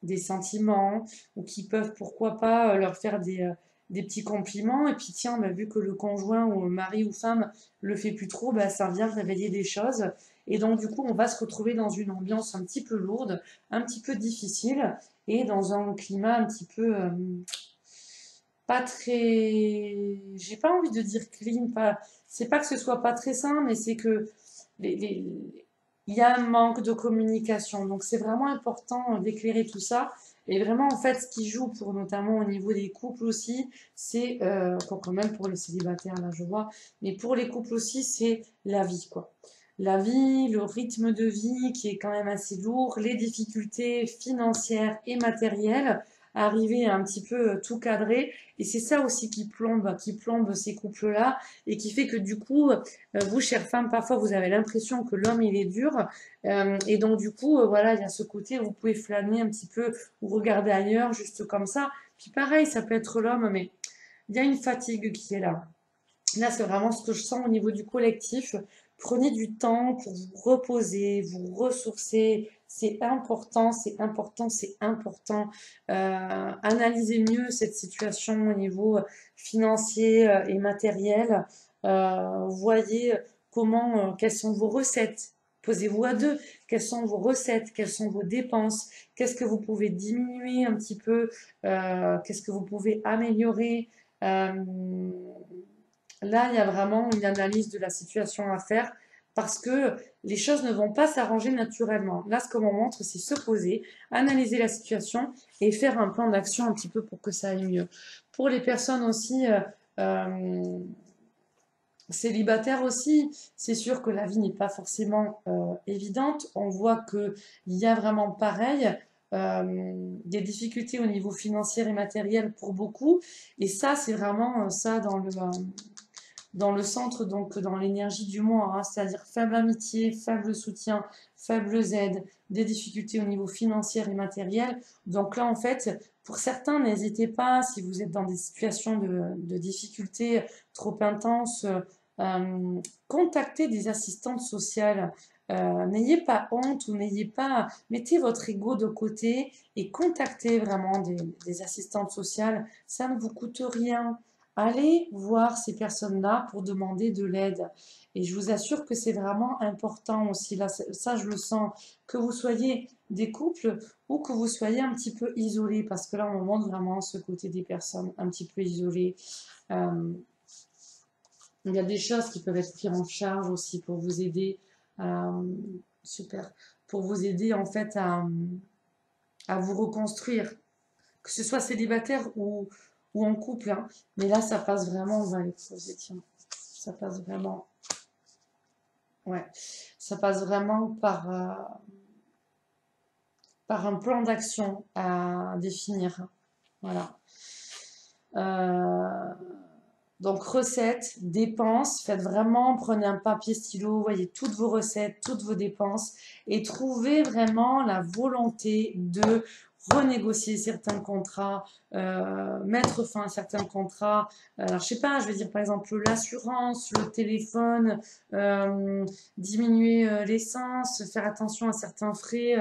des sentiments ou qui peuvent pourquoi pas leur faire des petits compliments et puis tiens bah, vu que le conjoint ou le mari ou femme le fait plus trop bah, ça vient réveiller des choses et donc du coup on va se retrouver dans une ambiance un petit peu lourde un petit peu difficile et dans un climat un petit peu pas très. J'ai pas envie de dire clean, pas. C'est pas que ce soit pas très sain, mais c'est que les, les- il y a un manque de communication. Donc c'est vraiment important d'éclairer tout ça. Et vraiment, en fait, ce qui joue pour notamment au niveau des couples aussi, c'est, quand même pour les célibataires, là je vois, mais pour les couples aussi, c'est la vie, quoi. La vie, le rythme de vie qui est quand même assez lourd, les difficultés financières et matérielles, arriver à un petit peu tout cadrer et c'est ça aussi qui plombe ces couples-là et qui fait que du coup, vous, chère femme, parfois vous avez l'impression que l'homme il est dur et donc du coup, voilà, il y a ce côté où vous pouvez flâner un petit peu ou regarder ailleurs juste comme ça. Puis pareil, ça peut être l'homme, mais il y a une fatigue qui est là. Là, c'est vraiment ce que je sens au niveau du collectif. Prenez du temps pour vous reposer, vous ressourcer. C'est important, c'est important, c'est important. Analysez mieux cette situation au niveau financier et matériel. Voyez quelles sont vos recettes. Posez-vous à deux. Quelles sont vos recettes? Quelles sont vos dépenses? Qu'est-ce que vous pouvez diminuer un petit peu? Qu'est-ce que vous pouvez améliorer? Euh, Là, il y a vraiment une analyse de la situation à faire parce que les choses ne vont pas s'arranger naturellement. Là, ce que l'on montre, c'est se poser, analyser la situation et faire un plan d'action un petit peu pour que ça aille mieux. Pour les personnes aussi euh, célibataires aussi, c'est sûr que la vie n'est pas forcément évidente. On voit qu'il y a vraiment pareil. Des difficultés au niveau financier et matériel pour beaucoup. Et ça, c'est vraiment ça dans le centre, donc dans l'énergie du mois, hein, c'est-à-dire faible amitié, faible soutien, faible aide, des difficultés au niveau financier et matériel. Donc là, en fait, pour certains, n'hésitez pas, si vous êtes dans des situations de difficultés trop intenses, contactez des assistantes sociales. N'ayez pas honte ou n'ayez pas, mettez votre ego de côté et contactez vraiment des assistantes sociales. Ça ne vous coûte rien. Allez voir ces personnes-là pour demander de l'aide. Et je vous assure que c'est vraiment important aussi. Là, ça, je le sens. Que vous soyez des couples ou que vous soyez un petit peu isolés, parce que là, on montre vraiment ce côté des personnes un petit peu isolées. Euh, il y a des choses qui peuvent être prises en charge aussi pour vous aider. euh, super. Pour vous aider en fait à vous reconstruire. Que ce soit célibataire ou en couple, hein. Mais là, ça passe vraiment, on va aller poser, tiens. Ça passe vraiment, ouais. Ça passe vraiment par un plan d'action à définir. Voilà. Euh, donc, recettes, dépenses, faites vraiment, prenez un papier stylo, voyez toutes vos recettes, toutes vos dépenses et trouvez vraiment la volonté de renégocier certains contrats, mettre fin à certains contrats. Alors, je sais pas, je vais dire par exemple l'assurance, le téléphone, euh, diminuer l'essence, faire attention à certains frais,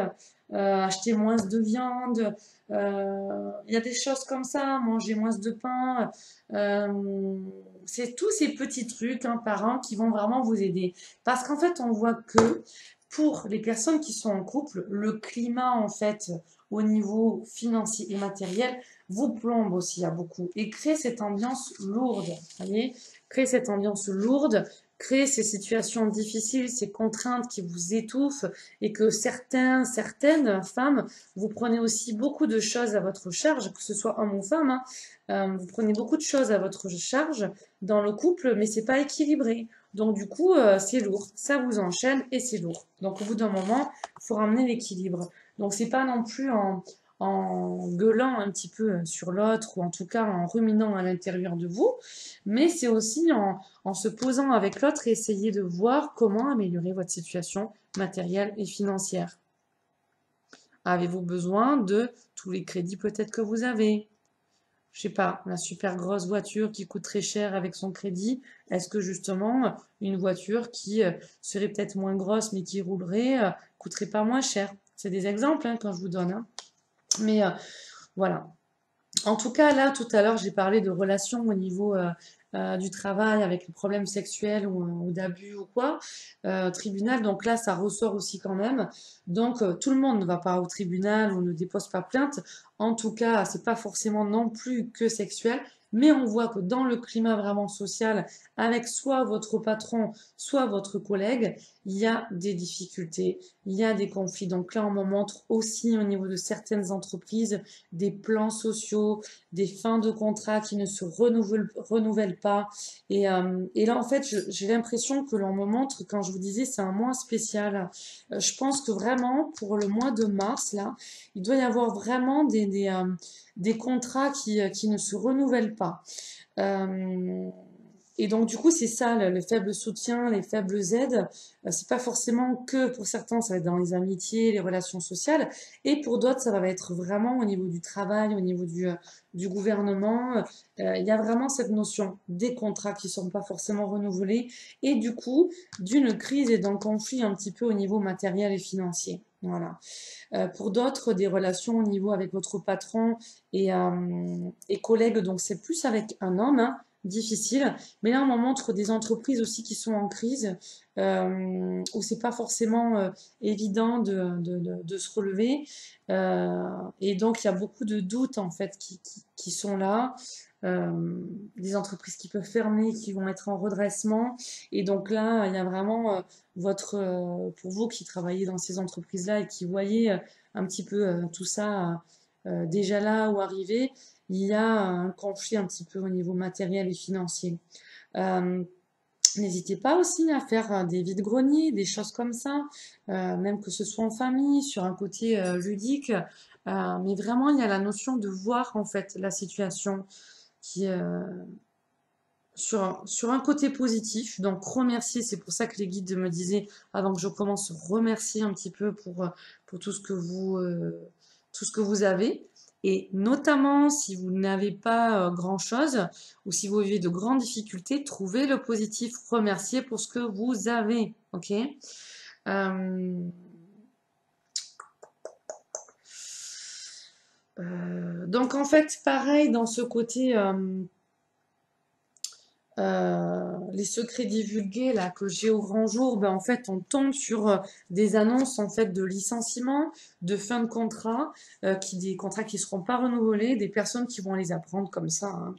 acheter moins de viande. Il y a des choses comme ça, manger moins de pain. Euh, c'est tous ces petits trucs hein, par an qui vont vraiment vous aider. Parce qu'en fait, on voit que Pour les personnes qui sont en couple, le climat, en fait, au niveau financier et matériel, vous plombe aussi à beaucoup et crée cette ambiance lourde. Vous voyez, crée cette ambiance lourde, crée ces situations difficiles, ces contraintes qui vous étouffent et que certaines femmes, vous prenez aussi beaucoup de choses à votre charge, que ce soit homme ou femme, hein. Vous prenez beaucoup de choses à votre charge dans le couple, mais c'est pas équilibré. Donc du coup, c'est lourd, ça vous enchaîne et c'est lourd. Donc au bout d'un moment, il faut ramener l'équilibre. Donc c'est pas non plus en gueulant un petit peu sur l'autre ou en tout cas en ruminant à l'intérieur de vous, mais c'est aussi en se posant avec l'autre et essayer de voir comment améliorer votre situation matérielle et financière. Avez-vous besoin de tous les crédits peut-être que vous avez? Je sais pas, la super grosse voiture qui coûte très cher avec son crédit, est-ce que justement une voiture qui serait peut-être moins grosse mais qui roulerait coûterait pas moins cher? C'est des exemples hein, quand je vous donne, hein. Mais voilà. En tout cas, là, tout à l'heure, j'ai parlé de relations au niveau du travail avec les problèmes sexuels ou d'abus ou quoi, tribunal. Donc là, ça ressort aussi quand même. Donc tout le monde ne va pas au tribunal ou ne dépose pas plainte. En tout cas, c'est pas forcément non plus que sexuel. Mais on voit que dans le climat vraiment social, avec soit votre patron, soit votre collègue, il y a des difficultés, il y a des conflits. Donc là, on me montre aussi au niveau de certaines entreprises des plans sociaux, des fins de contrat qui ne se renouvellent pas. Et là, en fait, j'ai l'impression que l'on me montre, quand je vous disais, c'est un mois spécial. Je pense que vraiment, pour le mois de mars, là, il doit y avoir vraiment des contrats qui ne se renouvellent pas. Euh, et donc, du coup, c'est ça, le faible soutien, les faibles aides. C'est pas forcément que pour certains, ça va être dans les amitiés, les relations sociales. Et pour d'autres, ça va être vraiment au niveau du travail, au niveau du gouvernement. Il y a vraiment cette notion des contrats qui sont pas forcément renouvelés. Et du coup, d'une crise et d'un conflit un petit peu au niveau matériel et financier. Voilà. Pour d'autres, des relations au niveau avec votre patron et collègues, donc c'est plus avec un homme, hein, difficile. Mais là, on m'en montre des entreprises aussi qui sont en crise, où c'est pas forcément évident de se relever. Et donc, il y a beaucoup de doutes en fait qui sont là. Des entreprises qui peuvent fermer, qui vont être en redressement. Et donc là, il y a vraiment pour vous qui travaillez dans ces entreprises-là et qui voyez un petit peu tout ça déjà là où arriver, il y a un conflit un petit peu au niveau matériel et financier. Euh, N'hésitez pas aussi à faire des vides-greniers, des choses comme ça, même que ce soit en famille, sur un côté ludique. Mais vraiment, il y a la notion de voir en fait la situation qui, sur un côté positif. Donc remercier, c'est pour ça que les guides me disaient, avant que je commence, remercier un petit peu pour tout ce que vous avez. Et notamment, si vous n'avez pas grand-chose ou si vous vivez de grandes difficultés, trouvez le positif, remercier pour ce que vous avez. Ok? Euh, donc en fait, pareil dans ce côté les secrets divulgués là que j'ai au grand jour, ben en fait on tombe sur des annonces en fait de licenciement, de fin de contrat, des contrats qui seront pas renouvelés, des personnes qui vont les apprendre comme ça hein,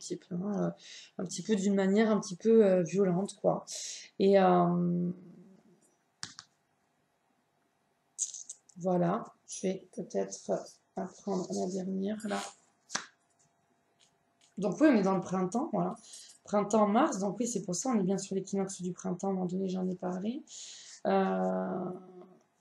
un petit peu d'une manière un petit peu violente quoi. Et voilà, je vais peut-être apprendre la dernière là. Donc oui, on est dans le printemps, voilà. Printemps, mars, donc oui, c'est pour ça, on est bien sur l'équinoxe du printemps, à un moment donné, j'en ai parlé. Euh,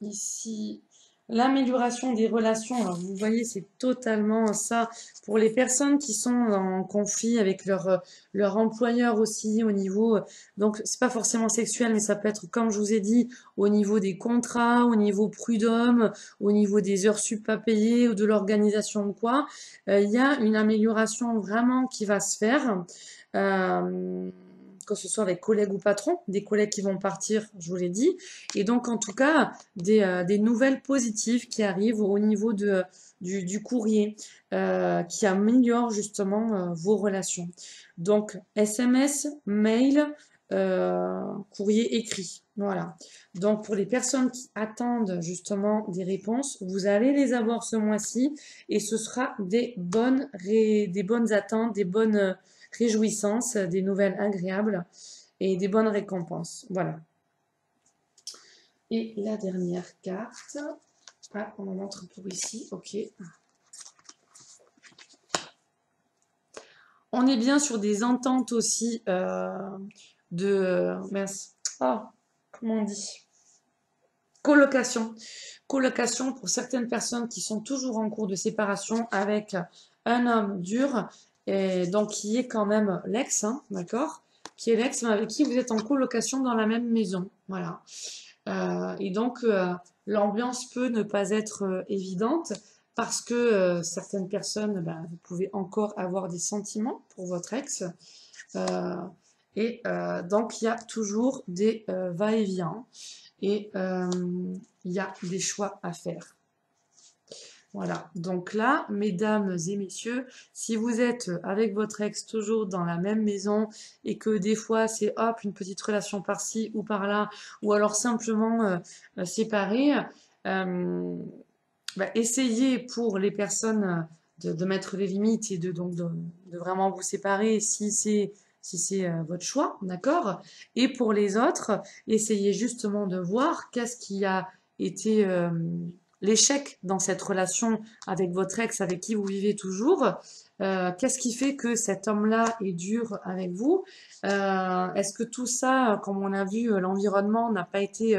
Ici, l'amélioration des relations, alors vous voyez, c'est totalement ça. Pour les personnes qui sont en conflit avec leur employeur aussi, au niveau, donc c'est pas forcément sexuel, mais ça peut être, comme je vous ai dit, au niveau des contrats, au niveau prud'homme, au niveau des heures sup pas payées ou de l'organisation ou quoi. Il y a une amélioration vraiment qui va se faire. Euh, que ce soit avec collègues ou patrons, des collègues qui vont partir, je vous l'ai dit, et donc en tout cas des nouvelles positives qui arrivent au niveau du courrier, qui améliorent justement vos relations. Donc SMS, mail, courrier écrit. Voilà. Donc pour les personnes qui attendent justement des réponses, vous allez les avoir ce mois-ci et ce sera des bonnes attentes, des bonnes réjouissances, des nouvelles agréables et des bonnes récompenses. Voilà. Et la dernière carte. Ah, on en montre pour ici. Ok. On est bien sur des ententes aussi de... mince. Oh, comment on dit? Colocation. Colocation pour certaines personnes qui sont toujours en cours de séparation avec un homme dur, et donc qui est quand même l'ex, hein, d'accord? Qui est l'ex, mais avec qui vous êtes en colocation dans la même maison. Voilà. Et donc, l'ambiance peut ne pas être évidente parce que certaines personnes, ben, vous pouvez encore avoir des sentiments pour votre ex. Euh, donc, il y a toujours des va-et-vient et il y a des choix à faire. Voilà, donc là, mesdames et messieurs, si vous êtes avec votre ex toujours dans la même maison et que des fois c'est hop, une petite relation par-ci ou par-là, ou alors simplement séparés, euh, bah, essayez pour les personnes de mettre les limites et de vraiment vous séparer si c'est votre choix, d'accord? Et pour les autres, essayez justement de voir qu'est-ce qui a été l'échec dans cette relation avec votre ex, avec qui vous vivez toujours. Qu'est-ce qui fait que cet homme-là est dur avec vous? Est-ce que tout ça, comme on a vu, l'environnement n'a pas été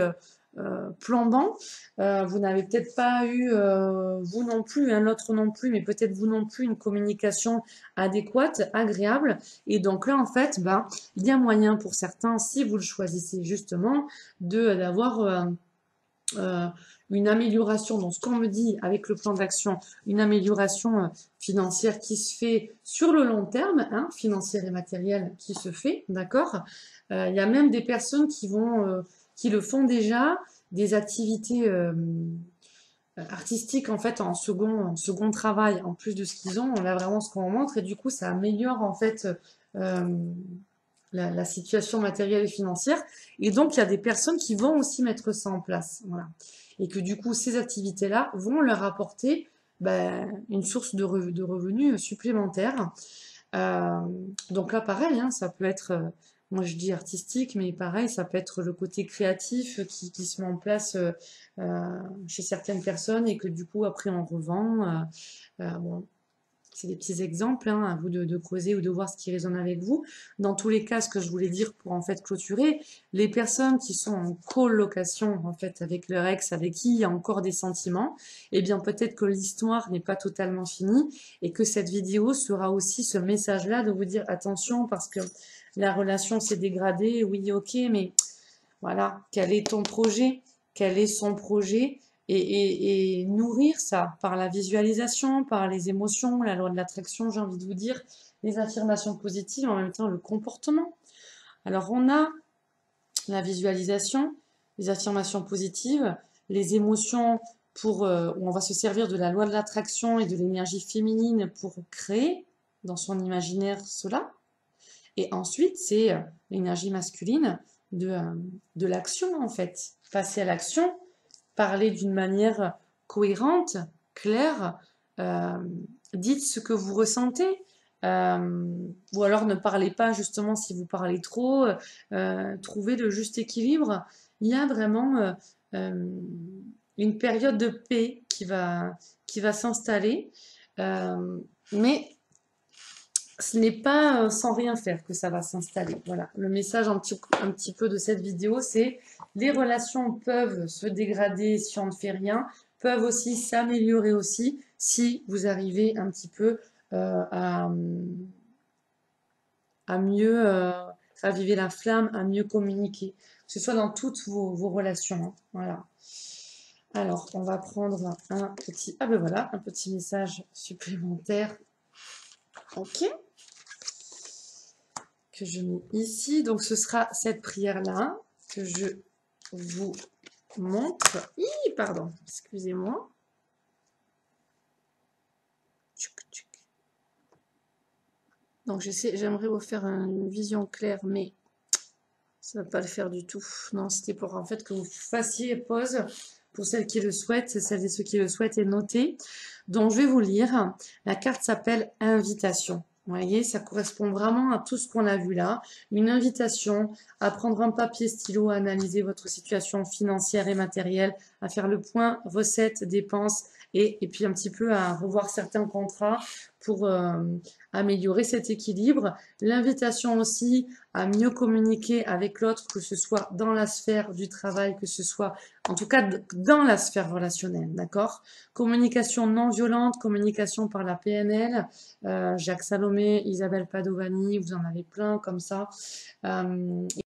plombant? Vous n'avez peut-être pas eu, vous non plus, un autre non plus, mais peut-être vous non plus, une communication adéquate, agréable. Et donc là, en fait, ben, il y a moyen pour certains, si vous le choisissez justement, d'avoir euh, une amélioration dans ce qu'on me dit avec le plan d'action, une amélioration financière qui se fait sur le long terme, hein, financière et matérielle qui se fait, d'accord? Il y a même des personnes qui le font déjà, des activités artistiques en fait en second travail, en plus de ce qu'ils ont, on a vraiment ce qu'on montre et du coup ça améliore en fait euh, la situation matérielle et financière. Et donc, il y a des personnes qui vont aussi mettre ça en place. Voilà. Et que du coup, ces activités-là vont leur apporter ben, une source de revenus supplémentaires. Euh, donc là, pareil, hein, ça peut être, moi je dis artistique, mais pareil, ça peut être le côté créatif qui se met en place chez certaines personnes et que du coup, après, on revend. Bon, c'est des petits exemples, hein, à vous de creuser ou de voir ce qui résonne avec vous. Dans tous les cas, ce que je voulais dire pour en fait clôturer, les personnes qui sont en colocation en fait avec leur ex, avec qui il y a encore des sentiments, eh bien peut-être que l'histoire n'est pas totalement finie et que cette vidéo sera aussi ce message-là de vous dire attention parce que la relation s'est dégradée, oui ok, mais voilà, quel est ton projet? Quel est son projet? Et nourrir ça par la visualisation, par les émotions, la loi de l'attraction, j'ai envie de vous dire, les affirmations positives, en même temps le comportement. Alors on a la visualisation, les affirmations positives, les émotions où on va se servir de la loi de l'attraction et de l'énergie féminine pour créer dans son imaginaire cela. Et ensuite, c'est l'énergie masculine de, euh, de l'action, en fait. Passer à l'action, parler d'une manière cohérente, claire, euh, dites ce que vous ressentez. Ou alors ne parlez pas justement si vous parlez trop, trouvez le juste équilibre. Il y a vraiment euh, une période de paix qui va s'installer, mais ce n'est pas sans rien faire que ça va s'installer. Voilà, le message un petit peu de cette vidéo, c'est les relations peuvent se dégrader si on ne fait rien, peuvent aussi s'améliorer aussi si vous arrivez un petit peu à mieux raviver la flamme, à mieux communiquer, que ce soit dans toutes vos relations, hein. Voilà. Alors, on va prendre ah ben voilà, un petit message supplémentaire. Ok. Que je mets ici. Donc, ce sera cette prière-là que je vous montre. Pardon, excusez-moi. Donc, j'aimerais vous faire une vision claire, mais Ça va pas le faire du tout. Non, c'était pour en fait que vous fassiez pause pour celles qui le souhaitent, celles et ceux qui le souhaitent et notez. Donc je vais vous lire. La carte s'appelle invitation. Vous voyez, ça correspond vraiment à tout ce qu'on a vu là. Une invitation à prendre un papier stylo, à analyser votre situation financière et matérielle, à faire le point recettes, dépenses et puis un petit peu à revoir certains contrats pour améliorer cet équilibre. L'invitation aussi à mieux communiquer avec l'autre, que ce soit dans la sphère du travail, que ce soit en tout cas dans la sphère relationnelle, d'accord? Communication non violente, communication par la PNL, Jacques Salomé, Isabelle Padovani, vous en avez plein comme ça.